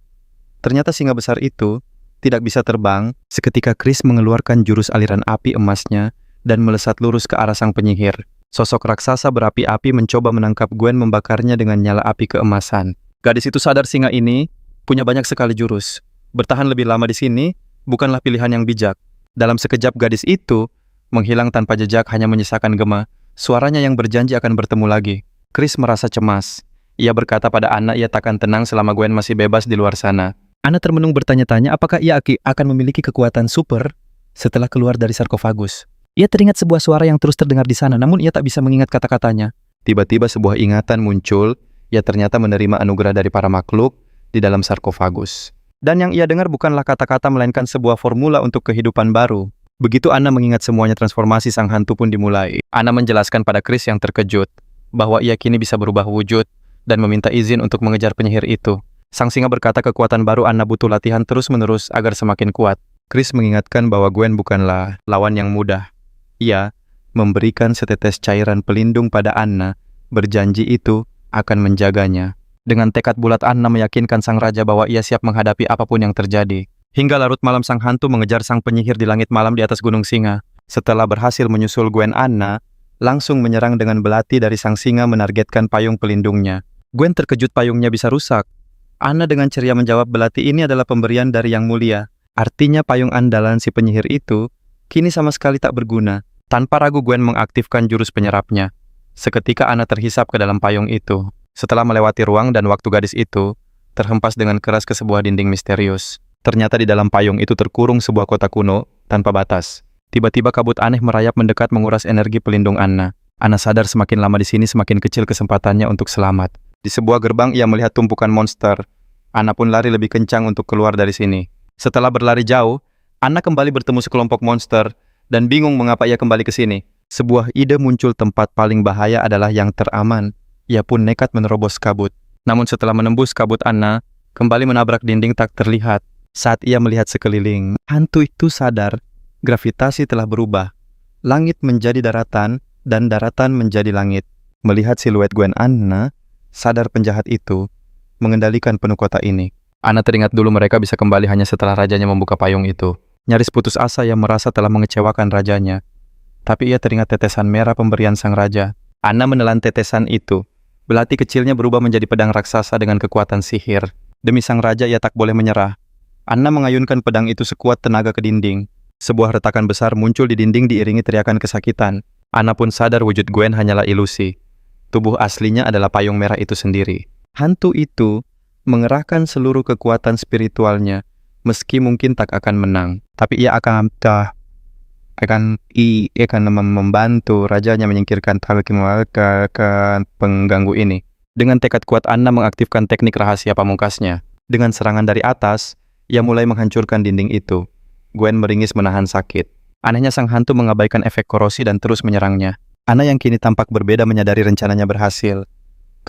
[SPEAKER 1] Ternyata singa besar itu tidak bisa terbang. Seketika Chris mengeluarkan jurus aliran api emasnya dan melesat lurus ke arah sang penyihir. Sosok raksasa berapi-api mencoba menangkap Gwen, membakarnya dengan nyala api keemasan. Gadis itu sadar singa ini punya banyak sekali jurus. Bertahan lebih lama di sini bukanlah pilihan yang bijak. Dalam sekejap gadis itu menghilang tanpa jejak, hanya menyisakan gema. Suaranya yang berjanji akan bertemu lagi. Chris merasa cemas. Ia berkata pada Anna ia takkan tenang selama Gwen masih bebas di luar sana. Anna termenung bertanya-tanya apakah ia akan memiliki kekuatan super setelah keluar dari sarkofagus. Ia teringat sebuah suara yang terus terdengar di sana, namun ia tak bisa mengingat kata-katanya. Tiba-tiba sebuah ingatan muncul, ia ternyata menerima anugerah dari para makhluk di dalam sarkofagus. Dan yang ia dengar bukanlah kata-kata melainkan sebuah formula untuk kehidupan baru. Begitu Anna mengingat semuanya, transformasi sang hantu pun dimulai. Anna menjelaskan pada Chris yang terkejut bahwa ia kini bisa berubah wujud dan meminta izin untuk mengejar penyihir itu. Sang singa berkata kekuatan baru Anna butuh latihan terus-menerus agar semakin kuat. Chris mengingatkan bahwa Gwen bukanlah lawan yang mudah. Ia memberikan setetes cairan pelindung pada Anna, berjanji itu akan menjaganya. Dengan tekad bulat Anna meyakinkan sang raja bahwa ia siap menghadapi apapun yang terjadi. Hingga larut malam sang hantu mengejar sang penyihir di langit malam di atas Gunung Singa. Setelah berhasil menyusul Gwen, Anna langsung menyerang dengan belati dari sang singa menargetkan payung pelindungnya. Gwen terkejut payungnya bisa rusak. Anna dengan ceria menjawab belati ini adalah pemberian dari Yang Mulia. Artinya payung andalan si penyihir itu kini sama sekali tak berguna. Tanpa ragu Gwen mengaktifkan jurus penyerapnya. Seketika Anna terhisap ke dalam payung itu. Setelah melewati ruang dan waktu, gadis itu terhempas dengan keras ke sebuah dinding misterius. Ternyata di dalam payung itu terkurung sebuah kota kuno tanpa batas. Tiba-tiba kabut aneh merayap mendekat menguras energi pelindung Anna. Anna sadar semakin lama di sini semakin kecil kesempatannya untuk selamat. Di sebuah gerbang ia melihat tumpukan monster. Anna pun lari lebih kencang untuk keluar dari sini. Setelah berlari jauh, Anna kembali bertemu sekelompok monster dan bingung mengapa ia kembali ke sini. Sebuah ide muncul, tempat paling bahaya adalah yang teraman. Ia pun nekat menerobos kabut. Namun setelah menembus kabut, Anna kembali menabrak dinding tak terlihat. Saat ia melihat sekeliling, hantu itu sadar gravitasi telah berubah. Langit menjadi daratan dan daratan menjadi langit. Melihat siluet Gwen, Anna sadar penjahat itu mengendalikan penuh kota ini. Anna teringat dulu mereka bisa kembali hanya setelah rajanya membuka payung itu. Nyaris putus asa, ia merasa telah mengecewakan rajanya. Tapi ia teringat tetesan merah pemberian sang raja. Anna menelan tetesan itu. Belati kecilnya berubah menjadi pedang raksasa dengan kekuatan sihir. Demi sang raja ia tak boleh menyerah. Anna mengayunkan pedang itu sekuat tenaga ke dinding. Sebuah retakan besar muncul di dinding diiringi teriakan kesakitan. Anna pun sadar wujud Gwen hanyalah ilusi. Tubuh aslinya adalah payung merah itu sendiri. Hantu itu mengerahkan seluruh kekuatan spiritualnya, meski mungkin tak akan menang. Tapi ia akan membantu rajanya menyingkirkan pengganggu ini. Dengan tekad kuat Anna mengaktifkan teknik rahasia pamungkasnya. Dengan serangan dari atas, ia mulai menghancurkan dinding itu. Gwen meringis menahan sakit. Anehnya sang hantu mengabaikan efek korosi dan terus menyerangnya. Anna yang kini tampak berbeda menyadari rencananya berhasil.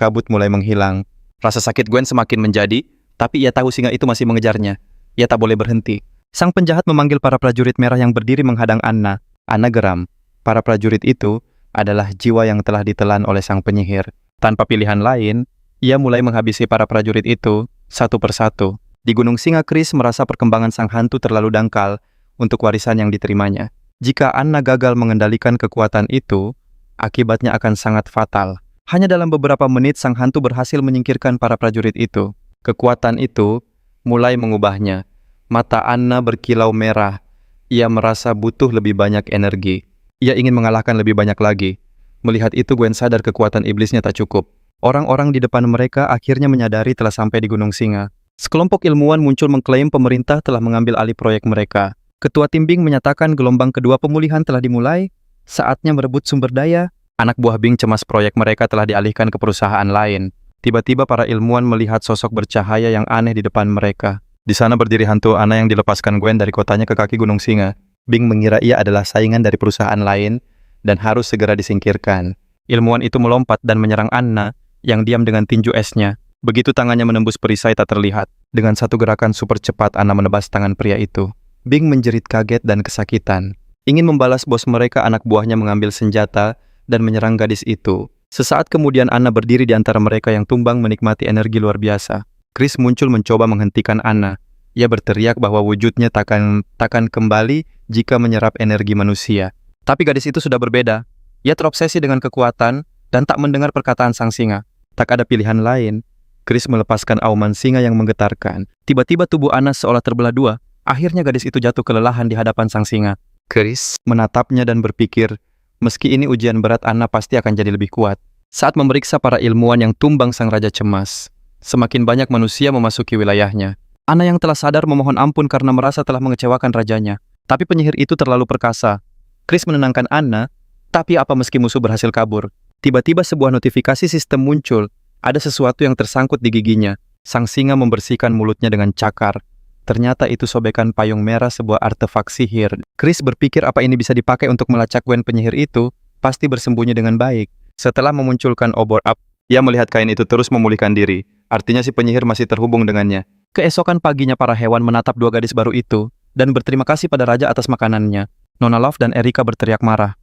[SPEAKER 1] Kabut mulai menghilang. Rasa sakit Gwen semakin menjadi, tapi ia tahu singa itu masih mengejarnya. Ia tak boleh berhenti. Sang penjahat memanggil para prajurit merah yang berdiri menghadang Anna. Anna geram. Para prajurit itu adalah jiwa yang telah ditelan oleh sang penyihir. Tanpa pilihan lain, ia mulai menghabisi para prajurit itu satu persatu. Di Gunung Singa, Chris merasa perkembangan sang hantu terlalu dangkal untuk warisan yang diterimanya. Jika Anna gagal mengendalikan kekuatan itu, akibatnya akan sangat fatal. Hanya dalam beberapa menit sang hantu berhasil menyingkirkan para prajurit itu. Kekuatan itu mulai mengubahnya. Mata Anna berkilau merah. Ia merasa butuh lebih banyak energi. Ia ingin mengalahkan lebih banyak lagi. Melihat itu, Gwen sadar kekuatan iblisnya tak cukup. Orang-orang di depan mereka akhirnya menyadari telah sampai di Gunung Singa. Sekelompok ilmuwan muncul mengklaim pemerintah telah mengambil alih proyek mereka. Ketua tim Bing menyatakan gelombang kedua pemulihan telah dimulai. Saatnya merebut sumber daya. Anak buah Bing cemas proyek mereka telah dialihkan ke perusahaan lain. Tiba-tiba para ilmuwan melihat sosok bercahaya yang aneh di depan mereka. Di sana berdiri hantu Anna yang dilepaskan Gwen dari kotanya ke kaki Gunung Singa. Bing mengira ia adalah saingan dari perusahaan lain dan harus segera disingkirkan. Ilmuwan itu melompat dan menyerang Anna yang diam dengan tinju esnya. Begitu tangannya menembus perisai tak terlihat. Dengan satu gerakan super cepat, Anna menebas tangan pria itu. Bing menjerit kaget dan kesakitan. Ingin membalas bos mereka, anak buahnya mengambil senjata dan menyerang gadis itu. Sesaat kemudian Anna berdiri di antara mereka yang tumbang menikmati energi luar biasa. Chris muncul mencoba menghentikan Anna. Ia berteriak bahwa wujudnya takkan kembali jika menyerap energi manusia. Tapi gadis itu sudah berbeda. Ia terobsesi dengan kekuatan dan tak mendengar perkataan sang singa. Tak ada pilihan lain. Chris melepaskan auman singa yang menggetarkan. Tiba-tiba tubuh Anna seolah terbelah dua. Akhirnya gadis itu jatuh kelelahan di hadapan sang singa. Chris menatapnya dan berpikir, meski ini ujian berat, Anna pasti akan jadi lebih kuat. Saat memeriksa para ilmuwan yang tumbang, sang raja cemas. Semakin banyak manusia memasuki wilayahnya. Anna yang telah sadar memohon ampun karena merasa telah mengecewakan rajanya. Tapi penyihir itu terlalu perkasa. Chris menenangkan Anna, tapi apa meski musuh berhasil kabur? Tiba-tiba sebuah notifikasi sistem muncul. Ada sesuatu yang tersangkut di giginya. Sang singa membersihkan mulutnya dengan cakar. Ternyata itu sobekan payung merah, sebuah artefak sihir. Chris berpikir apa ini bisa dipakai untuk melacak Gwen. Penyihir itu pasti bersembunyi dengan baik. Setelah memunculkan obor api, ia melihat kain itu terus memulihkan diri. Artinya si penyihir masih terhubung dengannya. Keesokan paginya para hewan menatap dua gadis baru itu dan berterima kasih pada raja atas makanannya. Nona Love dan Erika berteriak marah.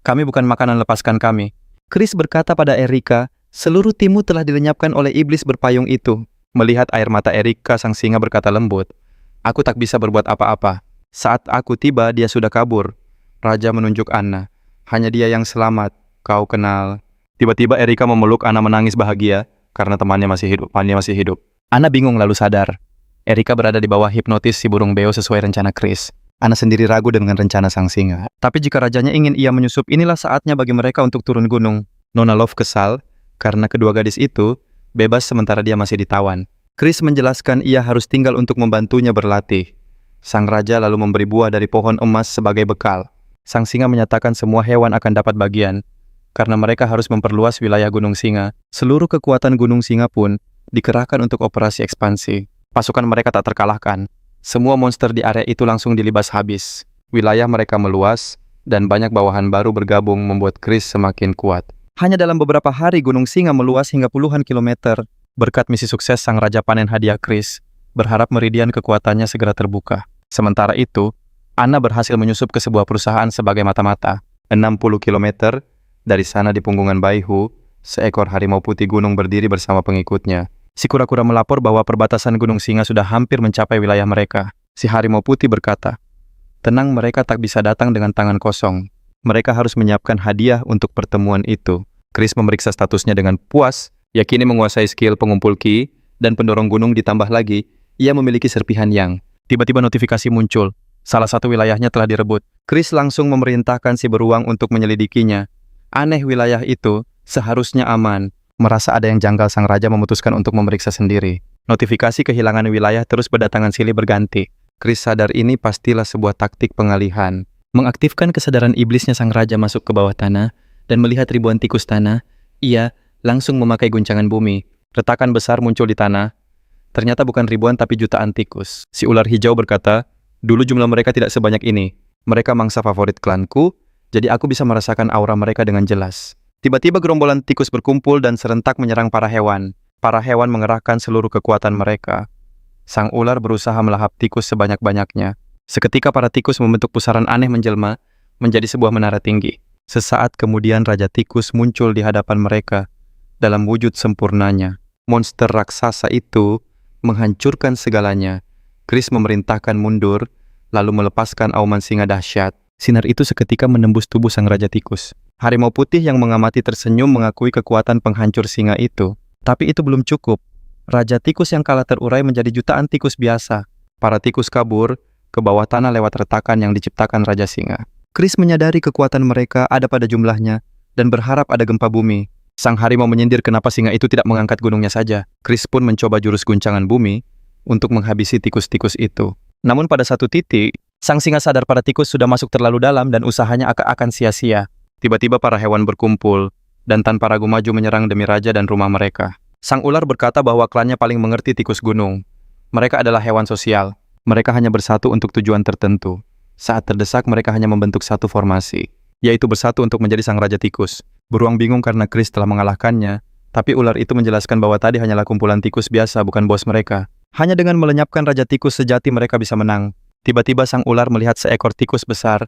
[SPEAKER 1] "Kami bukan makanan, lepaskan kami." Chris berkata pada Erika, "Seluruh timmu telah dilenyapkan oleh iblis berpayung itu." Melihat air mata Erika, sang singa berkata lembut, "Aku tak bisa berbuat apa-apa. Saat aku tiba, dia sudah kabur." Raja menunjuk Anna. "Hanya dia yang selamat. Kau kenal." Tiba-tiba Erika memeluk Anna menangis bahagia karena temannya masih hidup. Anna bingung lalu sadar. Erika berada di bawah hipnotis si burung beo sesuai rencana Chris. Anna sendiri ragu dengan rencana sang singa. Tapi jika rajanya ingin ia menyusup, inilah saatnya bagi mereka untuk turun gunung. Nona Love kesal karena kedua gadis itu bebas sementara dia masih ditawan. Chris menjelaskan ia harus tinggal untuk membantunya berlatih. Sang raja lalu memberi buah dari pohon emas sebagai bekal. Sang singa menyatakan semua hewan akan dapat bagian. Karena mereka harus memperluas wilayah Gunung Singa, seluruh kekuatan Gunung Singa pun dikerahkan untuk operasi ekspansi. Pasukan mereka tak terkalahkan. Semua monster di area itu langsung dilibas habis. Wilayah mereka meluas, dan banyak bawahan baru bergabung membuat Chris semakin kuat. Hanya dalam beberapa hari Gunung Singa meluas hingga puluhan kilometer. Berkat misi sukses, sang raja panen hadiah Chris berharap meridian kekuatannya segera terbuka. Sementara itu, Anna berhasil menyusup ke sebuah perusahaan sebagai mata-mata. 60 kilometer dari sana di punggungan Baihu, seekor harimau putih gunung berdiri bersama pengikutnya. Si kura-kura melapor bahwa perbatasan Gunung Singa sudah hampir mencapai wilayah mereka. Si harimau putih berkata, "Tenang, mereka tak bisa datang dengan tangan kosong. Mereka harus menyiapkan hadiah untuk pertemuan itu." Chris memeriksa statusnya dengan puas. Ia kini menguasai skill pengumpul ki dan pendorong gunung, ditambah lagi ia memiliki serpihan yang. Tiba-tiba notifikasi muncul. Salah satu wilayahnya telah direbut. Chris langsung memerintahkan si beruang untuk menyelidikinya. Aneh, wilayah itu seharusnya aman. Merasa ada yang janggal, sang raja memutuskan untuk memeriksa sendiri. Notifikasi kehilangan wilayah terus berdatangan silih berganti. Chris sadar ini pastilah sebuah taktik pengalihan. Mengaktifkan kesadaran iblisnya, sang raja masuk ke bawah tanah dan melihat ribuan tikus tanah. Ia langsung memakai guncangan bumi. Retakan besar muncul di tanah. Ternyata bukan ribuan tapi jutaan tikus. Si ular hijau berkata, "Dulu jumlah mereka tidak sebanyak ini. Mereka mangsa favorit klanku, jadi aku bisa merasakan aura mereka dengan jelas." Tiba-tiba gerombolan tikus berkumpul dan serentak menyerang para hewan. Para hewan mengerahkan seluruh kekuatan mereka. Sang ular berusaha melahap tikus sebanyak-banyaknya. Seketika para tikus membentuk pusaran aneh menjelma menjadi sebuah menara tinggi. Sesaat kemudian Raja Tikus muncul di hadapan mereka dalam wujud sempurnanya. Monster raksasa itu menghancurkan segalanya. Chris memerintahkan mundur, lalu melepaskan auman singa dahsyat. Sinar itu seketika menembus tubuh sang Raja Tikus. Harimau putih yang mengamati tersenyum mengakui kekuatan penghancur singa itu. Tapi itu belum cukup. Raja Tikus yang kalah terurai menjadi jutaan tikus biasa. Para tikus kabur ke bawah tanah lewat retakan yang diciptakan Raja Singa. Chris menyadari kekuatan mereka ada pada jumlahnya dan berharap ada gempa bumi. Sang harimau menyindir kenapa singa itu tidak mengangkat gunungnya saja. Chris pun mencoba jurus guncangan bumi untuk menghabisi tikus-tikus itu. Namun pada satu titik, sang singa sadar para tikus sudah masuk terlalu dalam dan usahanya akan sia-sia. Tiba-tiba para hewan berkumpul dan tanpa ragu maju menyerang demi raja dan rumah mereka. Sang ular berkata bahwa klannya paling mengerti tikus gunung. Mereka adalah hewan sosial. Mereka hanya bersatu untuk tujuan tertentu. Saat terdesak, mereka hanya membentuk satu formasi, yaitu bersatu untuk menjadi sang Raja Tikus. Beruang bingung karena Chris telah mengalahkannya, tapi ular itu menjelaskan bahwa tadi hanyalah kumpulan tikus biasa, bukan bos mereka. Hanya dengan melenyapkan Raja Tikus sejati mereka bisa menang. Tiba-tiba sang ular melihat seekor tikus besar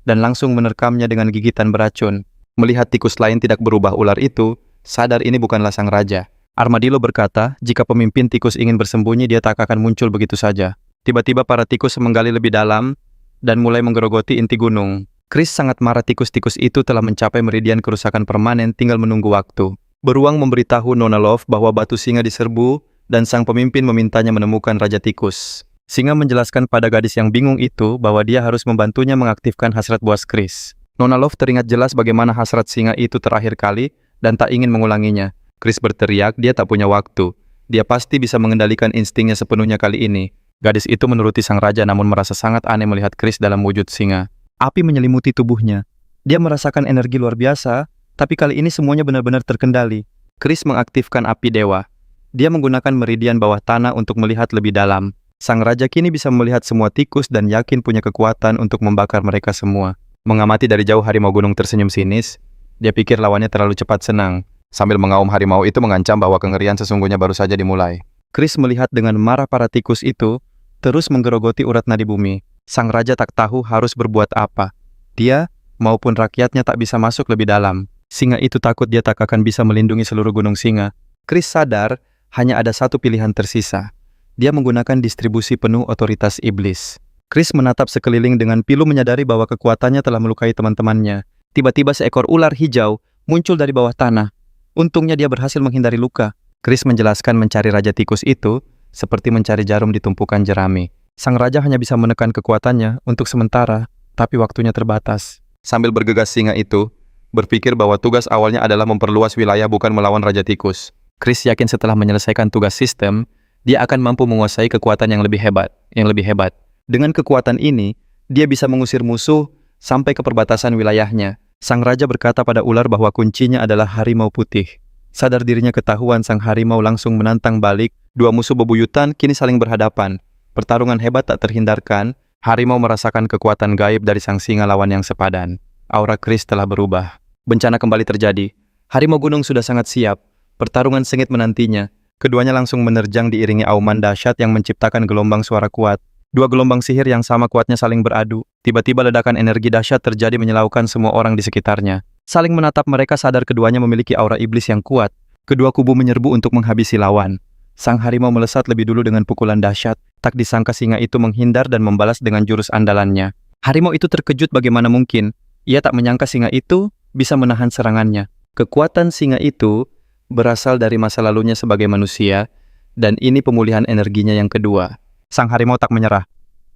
[SPEAKER 1] dan langsung menerkamnya dengan gigitan beracun. Melihat tikus lain tidak berubah, ular itu sadar ini bukanlah sang raja. Armadillo berkata, jika pemimpin tikus ingin bersembunyi, dia tak akan muncul begitu saja. Tiba-tiba para tikus menggali lebih dalam dan mulai menggerogoti inti gunung. Chris sangat marah, tikus-tikus itu telah mencapai meridian kerusakan permanen, tinggal menunggu waktu. Beruang memberitahu Nona Love bahwa batu singa diserbu dan sang pemimpin memintanya menemukan Raja Tikus. Singa menjelaskan pada gadis yang bingung itu bahwa dia harus membantunya mengaktifkan hasrat buas Chris. Nona Love teringat jelas bagaimana hasrat singa itu terakhir kali dan tak ingin mengulanginya. Chris berteriak, dia tak punya waktu. Dia pasti bisa mengendalikan instingnya sepenuhnya kali ini. Gadis itu menuruti sang raja namun merasa sangat aneh melihat Chris dalam wujud singa. Api menyelimuti tubuhnya. Dia merasakan energi luar biasa, tapi kali ini semuanya benar-benar terkendali. Chris mengaktifkan api dewa. Dia menggunakan meridian bawah tanah untuk melihat lebih dalam. Sang raja kini bisa melihat semua tikus dan yakin punya kekuatan untuk membakar mereka semua. Mengamati dari jauh harimau gunung tersenyum sinis, dia pikir lawannya terlalu cepat senang. Sambil mengaum, harimau itu mengancam bahwa kengerian sesungguhnya baru saja dimulai. Chris melihat dengan marah para tikus itu, terus menggerogoti urat nadi bumi. Sang raja tak tahu harus berbuat apa. Dia maupun rakyatnya tak bisa masuk lebih dalam. Singa itu takut dia tak akan bisa melindungi seluruh gunung singa. Chris sadar hanya ada satu pilihan tersisa. Dia menggunakan distribusi penuh otoritas iblis. Chris menatap sekeliling dengan pilu menyadari bahwa kekuatannya telah melukai teman-temannya. Tiba-tiba seekor ular hijau muncul dari bawah tanah. Untungnya dia berhasil menghindari luka. Chris menjelaskan mencari raja tikus itu seperti mencari jarum di tumpukan jerami. Sang raja hanya bisa menekan kekuatannya untuk sementara, tapi waktunya terbatas. Sambil bergegas, singa itu berpikir bahwa tugas awalnya adalah memperluas wilayah bukan melawan raja tikus. Chris yakin setelah menyelesaikan tugas sistem, dia akan mampu menguasai kekuatan yang lebih hebat. Dengan kekuatan ini, dia bisa mengusir musuh sampai ke perbatasan wilayahnya. Sang raja berkata pada ular bahwa kuncinya adalah harimau putih. Sadar dirinya ketahuan, sang harimau langsung menantang balik. Dua musuh bebuyutan kini saling berhadapan. Pertarungan hebat tak terhindarkan. Harimau merasakan kekuatan gaib dari sang singa lawan yang sepadan. Aura Chris telah berubah. Bencana kembali terjadi. Harimau gunung sudah sangat siap. Pertarungan sengit menantinya. Keduanya langsung menerjang diiringi auman dahsyat yang menciptakan gelombang suara kuat. Dua gelombang sihir yang sama kuatnya saling beradu. Tiba-tiba ledakan energi dahsyat terjadi menyilaukan semua orang di sekitarnya. Saling menatap, mereka sadar keduanya memiliki aura iblis yang kuat. Kedua kubu menyerbu untuk menghabisi lawan. Sang harimau melesat lebih dulu dengan pukulan dahsyat. Tak disangka singa itu menghindar dan membalas dengan jurus andalannya. Harimau itu terkejut bagaimana mungkin. Ia tak menyangka singa itu bisa menahan serangannya. Kekuatan singa itu berasal dari masa lalunya sebagai manusia, dan ini pemulihan energinya yang kedua. Sang harimau tak menyerah.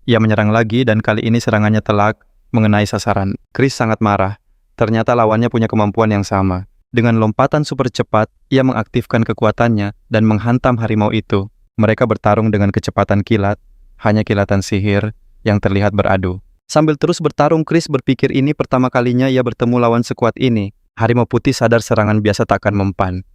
[SPEAKER 1] Ia menyerang lagi dan kali ini serangannya telak mengenai sasaran. Chris sangat marah. Ternyata lawannya punya kemampuan yang sama. Dengan lompatan super cepat, ia mengaktifkan kekuatannya dan menghantam harimau itu. Mereka bertarung dengan kecepatan kilat, hanya kilatan sihir yang terlihat beradu. Sambil terus bertarung, Chris berpikir ini pertama kalinya ia bertemu lawan sekuat ini. Harimau putih sadar serangan biasa tak akan mempan.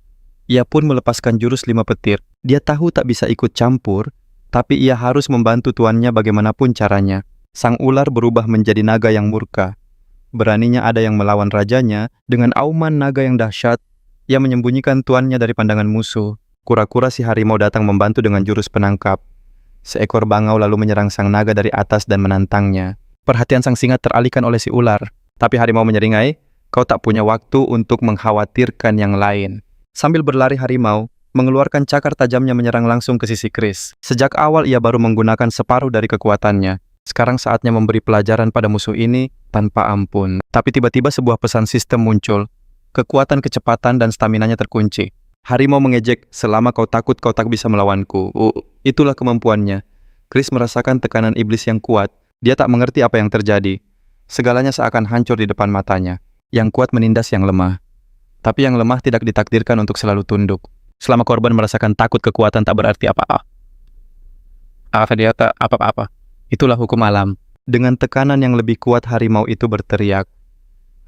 [SPEAKER 1] Ia pun melepaskan jurus 5 petir. Dia tahu tak bisa ikut campur, tapi ia harus membantu tuannya bagaimanapun caranya. Sang ular berubah menjadi naga yang murka. Beraninya ada yang melawan rajanya, dengan auman naga yang dahsyat, ia menyembunyikan tuannya dari pandangan musuh. Kura-kura si harimau datang membantu dengan jurus penangkap. Seekor bangau lalu menyerang sang naga dari atas dan menantangnya. Perhatian sang singa teralihkan oleh si ular, tapi harimau menyeringai, "Kau tak punya waktu untuk mengkhawatirkan yang lain." Sambil berlari, harimau mengeluarkan cakar tajamnya menyerang langsung ke sisi Chris. Sejak awal ia baru menggunakan separuh dari kekuatannya. Sekarang saatnya memberi pelajaran pada musuh ini tanpa ampun. Tapi tiba-tiba sebuah pesan sistem muncul. Kekuatan, kecepatan, dan staminanya terkunci. Harimau mengejek, "Selama kau takut, kau tak bisa melawanku." Itulah kemampuannya. Chris merasakan tekanan iblis yang kuat. Dia tak mengerti apa yang terjadi. Segalanya seakan hancur di depan matanya. Yang kuat menindas yang lemah. Tapi yang lemah tidak ditakdirkan untuk selalu tunduk. Selama korban merasakan takut, kekuatan tak berarti apa-apa. Dia tak apa-apa. Itulah hukum alam. Dengan tekanan yang lebih kuat, harimau itu berteriak.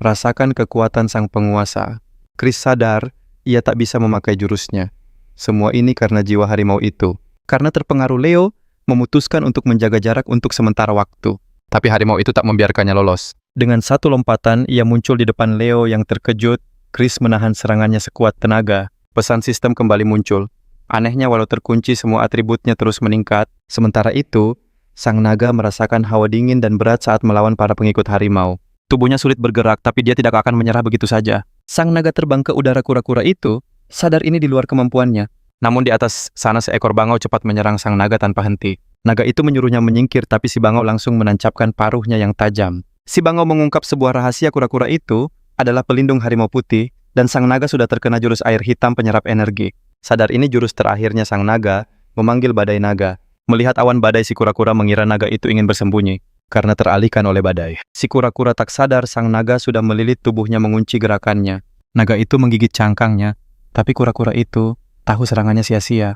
[SPEAKER 1] Rasakan kekuatan sang penguasa. Chris sadar, ia tak bisa memakai jurusnya. Semua ini karena jiwa harimau itu. Karena terpengaruh, Leo memutuskan untuk menjaga jarak untuk sementara waktu. Tapi harimau itu tak membiarkannya lolos. Dengan satu lompatan, ia muncul di depan Leo yang terkejut. Chris menahan serangannya sekuat tenaga. Pesan sistem kembali muncul. Anehnya, walau terkunci, semua atributnya terus meningkat. Sementara itu, sang naga merasakan hawa dingin dan berat saat melawan para pengikut harimau. Tubuhnya sulit bergerak, tapi dia tidak akan menyerah begitu saja. Sang naga terbang ke udara. Kura-kura itu sadar ini di luar kemampuannya. Namun di atas sana seekor bangau cepat menyerang sang naga tanpa henti. Naga itu menyuruhnya menyingkir, tapi si bangau langsung menancapkan paruhnya yang tajam. Si bangau mengungkap sebuah rahasia. Kura-kura itu adalah pelindung harimau putih, dan sang naga sudah terkena jurus air hitam penyerap energi. Sadar ini jurus terakhirnya sang naga, memanggil badai naga. Melihat awan badai, si kura-kura mengira naga itu ingin bersembunyi, karena teralihkan oleh badai. Si kura-kura tak sadar sang naga sudah melilit tubuhnya mengunci gerakannya. Naga itu menggigit cangkangnya, tapi kura-kura itu tahu serangannya sia-sia.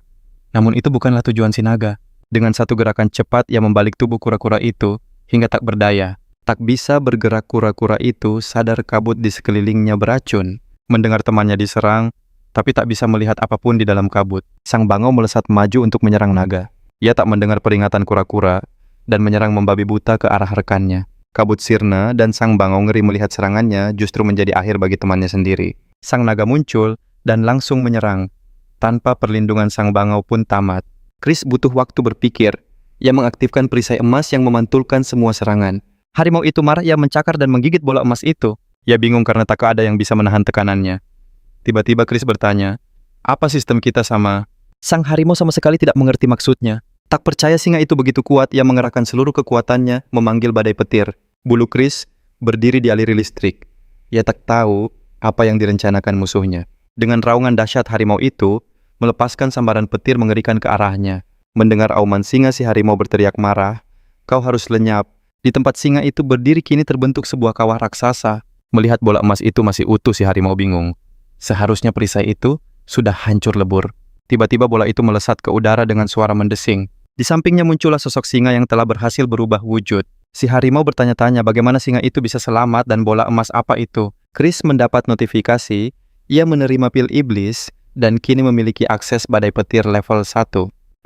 [SPEAKER 1] Namun itu bukanlah tujuan si naga. Dengan satu gerakan cepat, ia membalik tubuh kura-kura itu hingga tak berdaya. Tak bisa bergerak, kura-kura itu sadar kabut di sekelilingnya beracun. Mendengar temannya diserang, tapi tak bisa melihat apapun di dalam kabut. Sang bangau melesat maju untuk menyerang naga. Ia tak mendengar peringatan kura-kura dan menyerang membabi buta ke arah rekannya. Kabut sirna dan sang bangau ngeri melihat serangannya justru menjadi akhir bagi temannya sendiri. Sang naga muncul dan langsung menyerang. Tanpa perlindungan sang bangau pun tamat. Chris butuh waktu berpikir. Ia mengaktifkan perisai emas yang memantulkan semua serangan. Harimau itu marah, ia mencakar dan menggigit bola emas itu. Ia bingung karena tak ada yang bisa menahan tekanannya. Tiba-tiba Chris bertanya, "Apa sistem kita sama?" Sang harimau sama sekali tidak mengerti maksudnya. Tak percaya singa itu begitu kuat, ia mengerahkan seluruh kekuatannya memanggil badai petir. Bulu Chris berdiri dialiri listrik. Ia tak tahu apa yang direncanakan musuhnya. Dengan raungan dahsyat harimau itu, melepaskan sambaran petir mengerikan ke arahnya. Mendengar auman singa, si harimau berteriak marah, "Kau harus lenyap." Di tempat singa itu berdiri kini terbentuk sebuah kawah raksasa. Melihat bola emas itu masih utuh, si harimau bingung. Seharusnya perisai itu sudah hancur lebur. Tiba-tiba bola itu melesat ke udara dengan suara mendesing. Di sampingnya muncullah sosok singa yang telah berhasil berubah wujud. Si harimau bertanya-tanya bagaimana singa itu bisa selamat dan bola emas apa itu. Chris mendapat notifikasi, ia menerima pil iblis dan kini memiliki akses badai petir level 1.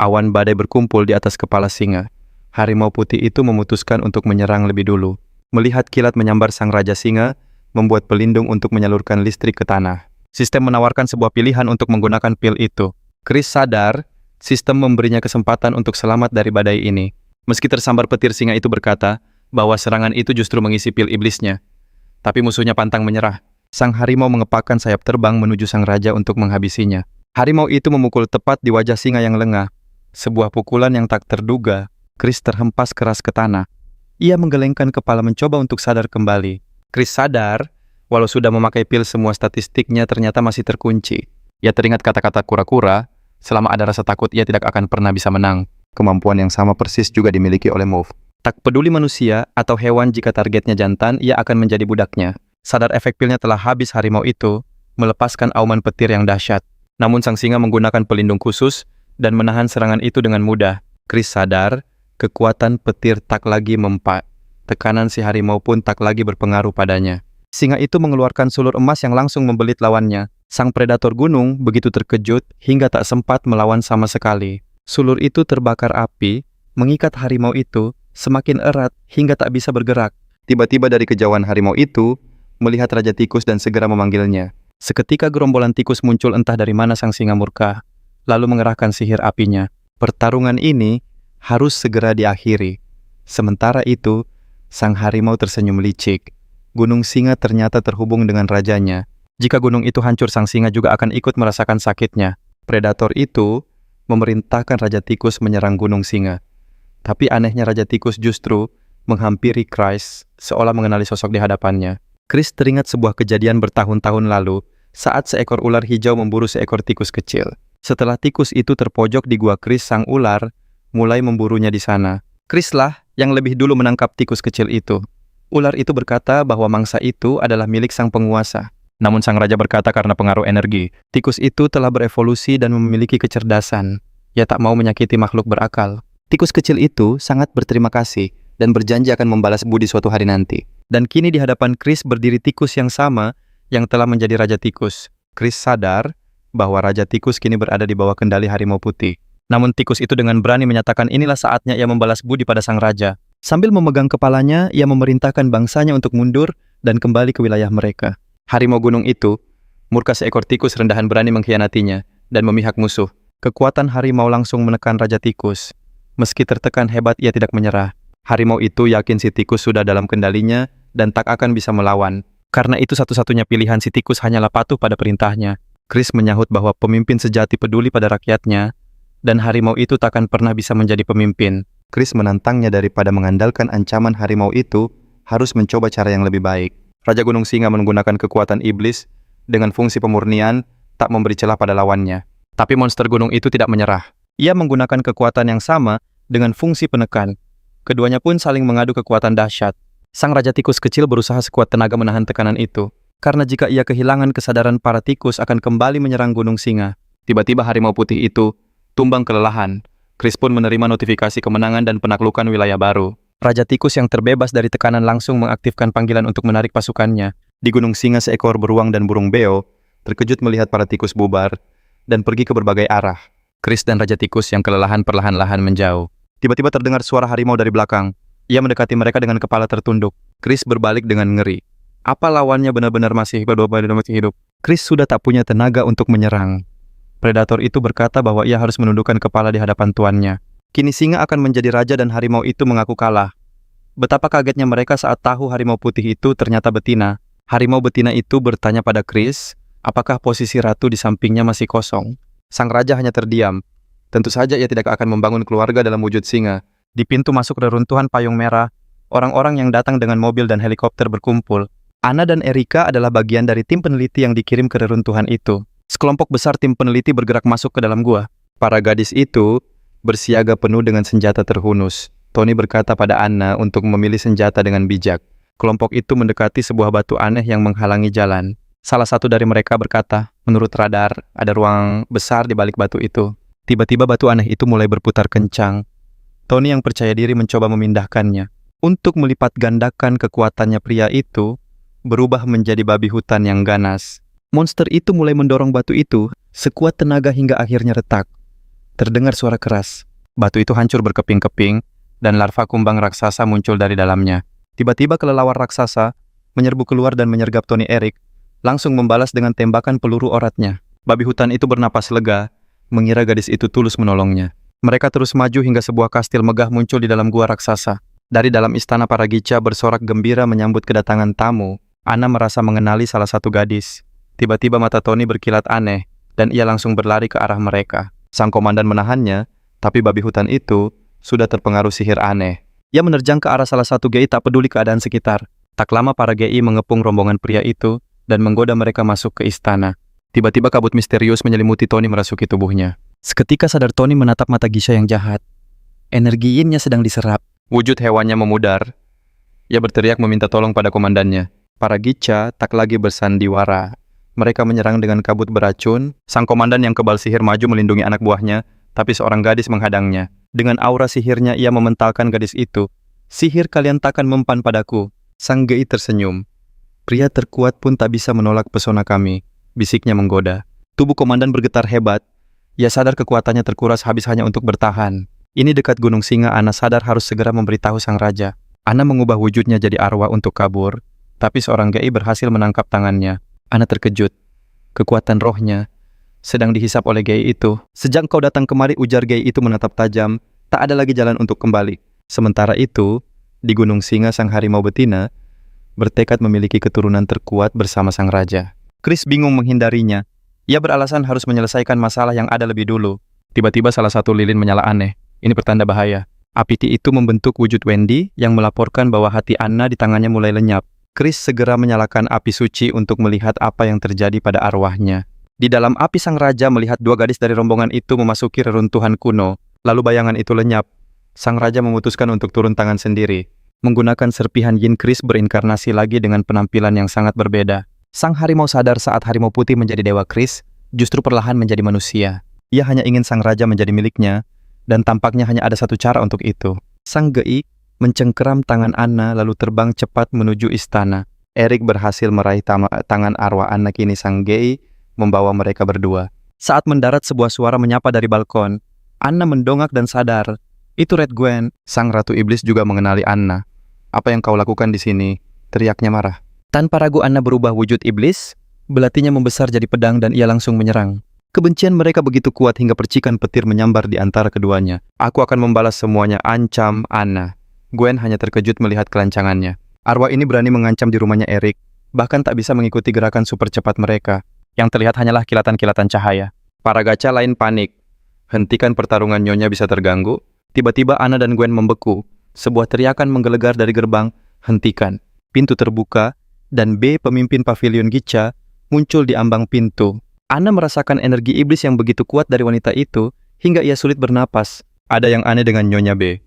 [SPEAKER 1] Awan badai berkumpul di atas kepala singa. Harimau putih itu memutuskan untuk menyerang lebih dulu. Melihat kilat menyambar sang raja singa, membuat pelindung untuk menyalurkan listrik ke tanah. Sistem menawarkan sebuah pilihan untuk menggunakan pil itu. Chris sadar, sistem memberinya kesempatan untuk selamat dari badai ini. Meski tersambar petir, singa itu berkata bahwa serangan itu justru mengisi pil iblisnya. Tapi musuhnya pantang menyerah. Sang harimau mengepakkan sayap terbang menuju sang raja untuk menghabisinya. Harimau itu memukul tepat di wajah singa yang lengah. Sebuah pukulan yang tak terduga. Chris terhempas keras ke tanah. Ia menggelengkan kepala mencoba untuk sadar kembali. Chris sadar, walau sudah memakai pil, semua statistiknya ternyata masih terkunci. Ia teringat kata-kata kura-kura, selama ada rasa takut ia tidak akan pernah bisa menang. Kemampuan yang sama persis juga dimiliki oleh Move. Tak peduli manusia atau hewan, jika targetnya jantan, ia akan menjadi budaknya. Sadar efek pilnya telah habis, harimau itu melepaskan auman petir yang dahsyat. Namun sang singa menggunakan pelindung khusus dan menahan serangan itu dengan mudah. Chris sadar, kekuatan petir tak lagi mempan. Tekanan si harimau pun tak lagi berpengaruh padanya. Singa itu mengeluarkan sulur emas yang langsung membelit lawannya. Sang predator gunung begitu terkejut hingga tak sempat melawan sama sekali. Sulur itu terbakar api, mengikat harimau itu semakin erat hingga tak bisa bergerak. Tiba-tiba dari kejauhan harimau itu melihat Raja Tikus dan segera memanggilnya. Seketika gerombolan tikus muncul entah dari mana. Sang singa murka, lalu mengerahkan sihir apinya. Pertarungan ini harus segera diakhiri. Sementara itu, sang harimau tersenyum licik. Gunung Singa ternyata terhubung dengan rajanya. Jika gunung itu hancur, sang singa juga akan ikut merasakan sakitnya. Predator itu memerintahkan Raja Tikus menyerang Gunung Singa. Tapi anehnya Raja Tikus justru menghampiri Chris, seolah mengenali sosok di hadapannya. Chris teringat sebuah kejadian bertahun-tahun lalu, saat seekor ular hijau memburu seekor tikus kecil. Setelah tikus itu terpojok di gua Chris, sang ular mulai memburunya di sana. Chris lah yang lebih dulu menangkap tikus kecil itu. Ular itu berkata bahwa mangsa itu adalah milik sang penguasa. Namun sang raja berkata karena pengaruh energi, tikus itu telah berevolusi dan memiliki kecerdasan. Ia tak mau menyakiti makhluk berakal. Tikus kecil itu sangat berterima kasih dan berjanji akan membalas budi suatu hari nanti. Dan kini di hadapan Chris berdiri tikus yang sama yang telah menjadi Raja Tikus. Chris sadar bahwa Raja Tikus kini berada di bawah kendali harimau putih. Namun tikus itu dengan berani menyatakan inilah saatnya ia membalas budi pada sang raja. Sambil memegang kepalanya, ia memerintahkan bangsanya untuk mundur dan kembali ke wilayah mereka. Harimau gunung itu, murka seekor tikus rendahan berani mengkhianatinya dan memihak musuh. Kekuatan harimau langsung menekan Raja Tikus. Meski tertekan hebat, ia tidak menyerah. Harimau itu yakin si tikus sudah dalam kendalinya dan tak akan bisa melawan. Karena itu satu-satunya pilihan si tikus hanyalah patuh pada perintahnya. Chris menyahut bahwa pemimpin sejati peduli pada rakyatnya, dan harimau itu takkan pernah bisa menjadi pemimpin. Chris menantangnya daripada mengandalkan ancaman harimau itu, harus mencoba cara yang lebih baik. Raja Gunung Singa menggunakan kekuatan iblis dengan fungsi pemurnian, tak memberi celah pada lawannya. Tapi monster gunung itu tidak menyerah. Ia menggunakan kekuatan yang sama dengan fungsi penekan. Keduanya pun saling mengadu kekuatan dahsyat. Sang Raja Tikus kecil berusaha sekuat tenaga menahan tekanan itu. karena jika ia kehilangan kesadaran para tikus akan kembali menyerang Gunung Singa. Tiba-tiba harimau putih itu tumbang kelelahan. Chris pun menerima notifikasi kemenangan dan penaklukan wilayah baru. Raja tikus yang terbebas dari tekanan langsung mengaktifkan panggilan untuk menarik pasukannya. Di Gunung Singa, seekor beruang dan burung beo terkejut melihat para tikus bubar dan pergi ke berbagai arah. Chris dan Raja Tikus yang kelelahan perlahan-lahan menjauh. Tiba-tiba terdengar suara harimau dari belakang. Ia mendekati mereka dengan kepala tertunduk. Chris berbalik dengan ngeri. Apa lawannya benar-benar masih hidup? Chris sudah tak punya tenaga untuk menyerang. Predator itu berkata bahwa ia harus menundukkan kepala di hadapan tuannya. Kini singa akan menjadi raja dan harimau itu mengaku kalah. Betapa kagetnya mereka saat tahu harimau putih itu ternyata betina. Harimau betina itu bertanya pada Chris, apakah posisi ratu di sampingnya masih kosong? Sang raja hanya terdiam. Tentu saja ia tidak akan membangun keluarga dalam wujud singa. Di pintu masuk reruntuhan payung merah, orang-orang yang datang dengan mobil dan helikopter berkumpul. Anna dan Erika adalah bagian dari tim peneliti yang dikirim ke reruntuhan itu. Sekelompok besar tim peneliti bergerak masuk ke dalam gua. Para gadis itu bersiaga penuh dengan senjata terhunus. Tony berkata pada Anna untuk memilih senjata dengan bijak. Kelompok itu mendekati sebuah batu aneh yang menghalangi jalan. Salah satu dari mereka berkata, menurut radar, ada ruang besar di balik batu itu. Tiba-tiba batu aneh itu mulai berputar kencang. Tony yang percaya diri mencoba memindahkannya. Untuk melipat gandakan kekuatannya, pria itu berubah menjadi babi hutan yang ganas. Monster itu mulai mendorong batu itu sekuat tenaga hingga akhirnya retak. Terdengar suara keras. Batu itu hancur berkeping-keping dan larva kumbang raksasa muncul dari dalamnya. Tiba-tiba kelelawar raksasa menyerbu keluar dan menyergap Tony Eric, langsung membalas dengan tembakan peluru oratnya. Babi hutan itu bernapas lega, mengira gadis itu tulus menolongnya. Mereka terus maju hingga sebuah kastil megah muncul di dalam gua raksasa. Dari dalam istana, para Gica bersorak gembira menyambut kedatangan tamu. Anna merasa mengenali salah satu gadis. Tiba-tiba mata Tony berkilat aneh, dan ia langsung berlari ke arah mereka. Sang komandan menahannya, tapi babi hutan itu sudah terpengaruh sihir aneh. Ia menerjang ke arah salah satu GI tak peduli keadaan sekitar. Tak lama para GI mengepung rombongan pria itu, dan menggoda mereka masuk ke istana. Tiba-tiba kabut misterius menyelimuti Tony merasuki tubuhnya. Seketika sadar Tony menatap mata Gisha yang jahat. Energi yin-nya sedang diserap. Wujud hewannya memudar. Ia berteriak meminta tolong pada komandannya. Para Gica tak lagi bersandiwara. Mereka menyerang dengan kabut beracun. Sang komandan yang kebal sihir maju melindungi anak buahnya, tapi seorang gadis menghadangnya. Dengan aura sihirnya ia mementalkan gadis itu. Sihir kalian takkan mempan padaku. Sang GI tersenyum. Pria terkuat pun tak bisa menolak pesona kami, bisiknya menggoda. Tubuh komandan bergetar hebat. Ia sadar kekuatannya terkuras habis hanya untuk bertahan. Ini dekat Gunung Singa, Anna sadar harus segera memberitahu sang raja. Anna mengubah wujudnya jadi arwah untuk kabur, tapi seorang GI berhasil menangkap tangannya. Anna terkejut. Kekuatan rohnya sedang dihisap oleh GI itu. Sejak kau datang kemari, ujar GI itu menatap tajam, tak ada lagi jalan untuk kembali. Sementara itu, di Gunung Singa, sang harimau betina bertekad memiliki keturunan terkuat bersama sang raja. Chris bingung menghindarinya. Ia beralasan harus menyelesaikan masalah yang ada lebih dulu. Tiba-tiba salah satu lilin menyala aneh. Ini pertanda bahaya. Api itu membentuk wujud Wendy yang melaporkan bahwa hati Anna di tangannya mulai lenyap. Chris segera menyalakan api suci untuk melihat apa yang terjadi pada arwahnya. Di dalam api, sang raja melihat dua gadis dari rombongan itu memasuki reruntuhan kuno. Lalu bayangan itu lenyap. Sang raja memutuskan untuk turun tangan sendiri. Menggunakan serpihan yin, Chris berinkarnasi lagi dengan penampilan yang sangat berbeda. Sang harimau sadar saat harimau putih menjadi dewa, Chris justru perlahan menjadi manusia. Ia hanya ingin sang raja menjadi miliknya, dan tampaknya hanya ada satu cara untuk itu. Sang GI mencengkeram tangan Anna lalu terbang cepat menuju istana. Eric berhasil meraih tangan arwah Anna. Kini sang GI membawa mereka berdua. Saat mendarat, sebuah suara menyapa dari balkon. Anna mendongak dan sadar. Itu Red Gwen. Sang Ratu Iblis juga mengenali Anna. Apa yang kau lakukan di sini? Teriaknya marah. Tanpa ragu Anna berubah wujud iblis. Belatinya membesar jadi pedang dan ia langsung menyerang. Kebencian mereka begitu kuat hingga percikan petir menyambar di antara keduanya. Aku akan membalas semuanya, ancam Anna. Gwen hanya terkejut melihat kelancangannya. Arwah ini berani mengancam di rumahnya Eric, bahkan tak bisa mengikuti gerakan super cepat mereka. Yang terlihat hanyalah kilatan-kilatan cahaya. Para gacha lain panik. Hentikan pertarungan, nyonya bisa terganggu. Tiba-tiba Anna dan Gwen membeku. Sebuah teriakan menggelegar dari gerbang. Hentikan. Pintu terbuka, dan B, pemimpin pavilion Gica, muncul di ambang pintu. Anna merasakan energi iblis yang begitu kuat dari wanita itu, hingga ia sulit bernapas. Ada yang aneh dengan Nyonya B.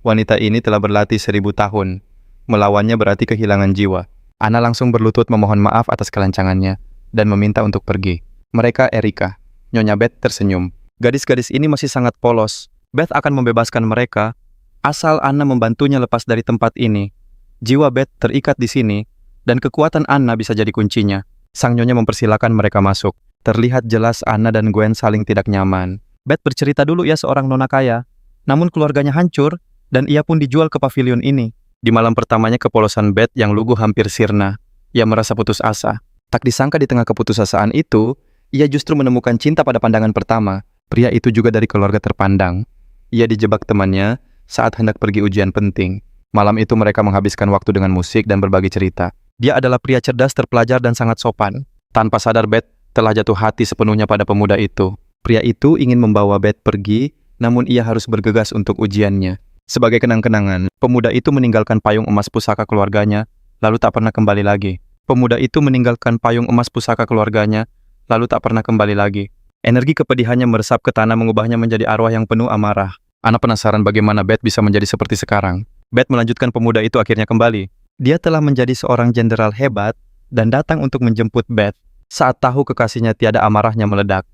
[SPEAKER 1] Wanita ini telah berlatih 1000 tahun. Melawannya berarti kehilangan jiwa. Anna langsung berlutut memohon maaf atas kelancangannya dan meminta untuk pergi. Mereka Erika. Nyonya Beth tersenyum. Gadis-gadis ini masih sangat polos. Beth akan membebaskan mereka asal Anna membantunya lepas dari tempat ini. Jiwa Beth terikat di sini dan kekuatan Anna bisa jadi kuncinya. Sang nyonya mempersilakan mereka masuk. Terlihat jelas Anna dan Gwen saling tidak nyaman. Beth bercerita dulu ia seorang nona kaya, namun keluarganya hancur dan ia pun dijual ke pavilion ini. Di malam pertamanya kepolosan Beth yang lugu hampir sirna. Ia merasa putus asa. Tak disangka di tengah keputusasaan itu, ia justru menemukan cinta pada pandangan pertama. Pria itu juga dari keluarga terpandang. Ia dijebak temannya saat hendak pergi ujian penting. Malam itu mereka menghabiskan waktu dengan musik dan berbagi cerita. Dia adalah pria cerdas, terpelajar, dan sangat sopan. Tanpa sadar Beth telah jatuh hati sepenuhnya pada pemuda itu. Pria itu ingin membawa Beth pergi, namun ia harus bergegas untuk ujiannya. Sebagai kenang-kenangan, pemuda itu meninggalkan payung emas pusaka keluarganya, lalu tak pernah kembali lagi. Pemuda itu meninggalkan payung emas pusaka keluarganya, lalu tak pernah kembali lagi. Energi kepedihannya meresap ke tanah, mengubahnya menjadi arwah yang penuh amarah. Anna penasaran bagaimana Beth bisa menjadi seperti sekarang. Beth melanjutkan pemuda itu akhirnya kembali. Dia telah menjadi seorang jenderal hebat dan datang untuk menjemput Beth. Saat tahu kekasihnya tiada, amarahnya meledak.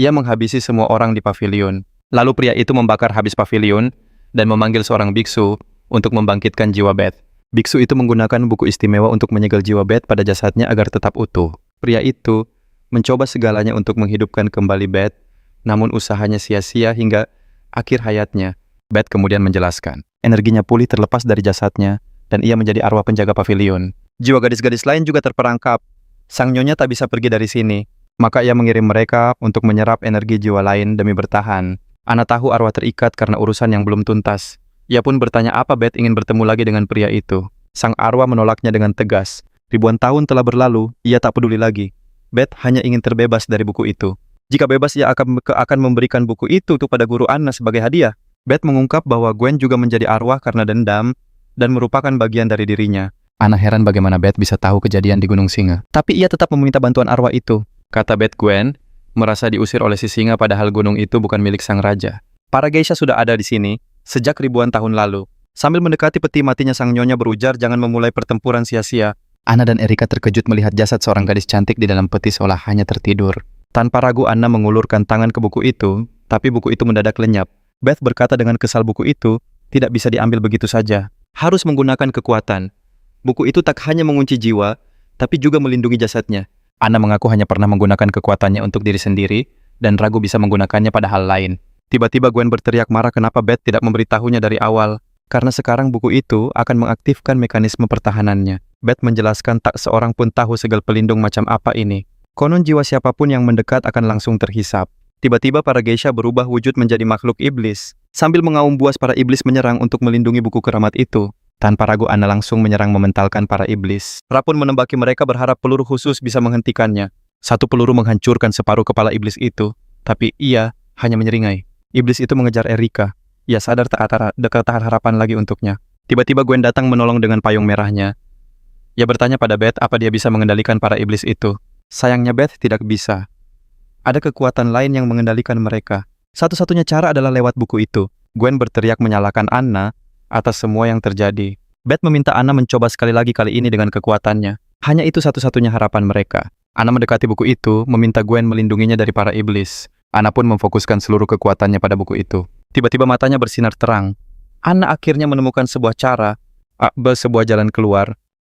[SPEAKER 1] Ia menghabisi semua orang di pavilion. Lalu pria itu membakar habis pavilion dan memanggil seorang biksu untuk membangkitkan jiwa Beth. Biksu itu menggunakan buku istimewa untuk menyegel jiwa Beth pada jasadnya agar tetap utuh. Pria itu mencoba segalanya untuk menghidupkan kembali Beth, namun usahanya sia-sia hingga akhir hayatnya. Beth kemudian menjelaskan, energinya pulih terlepas dari jasadnya, dan ia menjadi arwah penjaga pavilion. Jiwa gadis-gadis lain juga terperangkap. Sang nyonya tak bisa pergi dari sini, maka ia mengirim mereka untuk menyerap energi jiwa lain demi bertahan. Anna tahu arwah terikat karena urusan yang belum tuntas. Ia pun bertanya apa Beth ingin bertemu lagi dengan pria itu. Sang arwah menolaknya dengan tegas. Ribuan tahun telah berlalu, ia tak peduli lagi. Beth hanya ingin terbebas dari buku itu. Jika bebas, ia akan memberikan buku itu kepada guru Anna sebagai hadiah. Beth mengungkap bahwa Gwen juga menjadi arwah karena dendam dan merupakan bagian dari dirinya. Anna heran bagaimana Beth bisa tahu kejadian di Gunung Singa. Tapi ia tetap meminta bantuan arwah itu. Kata Beth, Gwen merasa diusir oleh si singa padahal gunung itu bukan milik sang raja. Para geisha sudah ada di sini sejak ribuan tahun lalu. Sambil mendekati peti matinya, sang nyonya berujar jangan memulai pertempuran sia-sia. Anna dan Erika terkejut melihat jasad seorang gadis cantik di dalam peti seolah hanya tertidur. Tanpa ragu Anna mengulurkan tangan ke buku itu, tapi buku itu mendadak lenyap. Beth berkata dengan kesal buku itu tidak bisa diambil begitu saja. Harus menggunakan kekuatan. Buku itu tak hanya mengunci jiwa, tapi juga melindungi jasadnya. Anna mengaku hanya pernah menggunakan kekuatannya untuk diri sendiri dan ragu bisa menggunakannya pada hal lain. Tiba-tiba Gwen berteriak marah kenapa Beth tidak memberitahunya dari awal, karena sekarang buku itu akan mengaktifkan mekanisme pertahanannya. Beth menjelaskan tak seorang pun tahu segel pelindung macam apa ini. Konon jiwa siapapun yang mendekat akan langsung terhisap. Tiba-tiba para geisha berubah wujud menjadi makhluk iblis. Sambil mengaum buas, para iblis menyerang untuk melindungi buku keramat itu. Tanpa ragu Anna langsung menyerang mementalkan para iblis. Ra pun menembaki mereka berharap peluru khusus bisa menghentikannya. Satu peluru menghancurkan separuh kepala iblis itu, tapi ia hanya menyeringai. Iblis itu mengejar Erika. Ia sadar tak ada harapan lagi untuknya. Tiba-tiba Gwen datang menolong dengan payung merahnya. Ia bertanya pada Beth apa dia bisa mengendalikan para iblis itu. Sayangnya Beth tidak bisa. Ada kekuatan lain yang mengendalikan mereka. Satu-satunya cara adalah lewat buku itu. Gwen berteriak menyalahkan Anna atas semua yang terjadi. Beth meminta Anna mencoba sekali lagi kali ini dengan kekuatannya. Hanya itu satu-satunya harapan mereka. Anna mendekati buku itu, meminta Gwen melindunginya dari para iblis. Anna pun memfokuskan seluruh kekuatannya pada buku itu. Tiba-tiba matanya bersinar terang. Anna akhirnya menemukan sebuah cara, sebuah jalan keluar.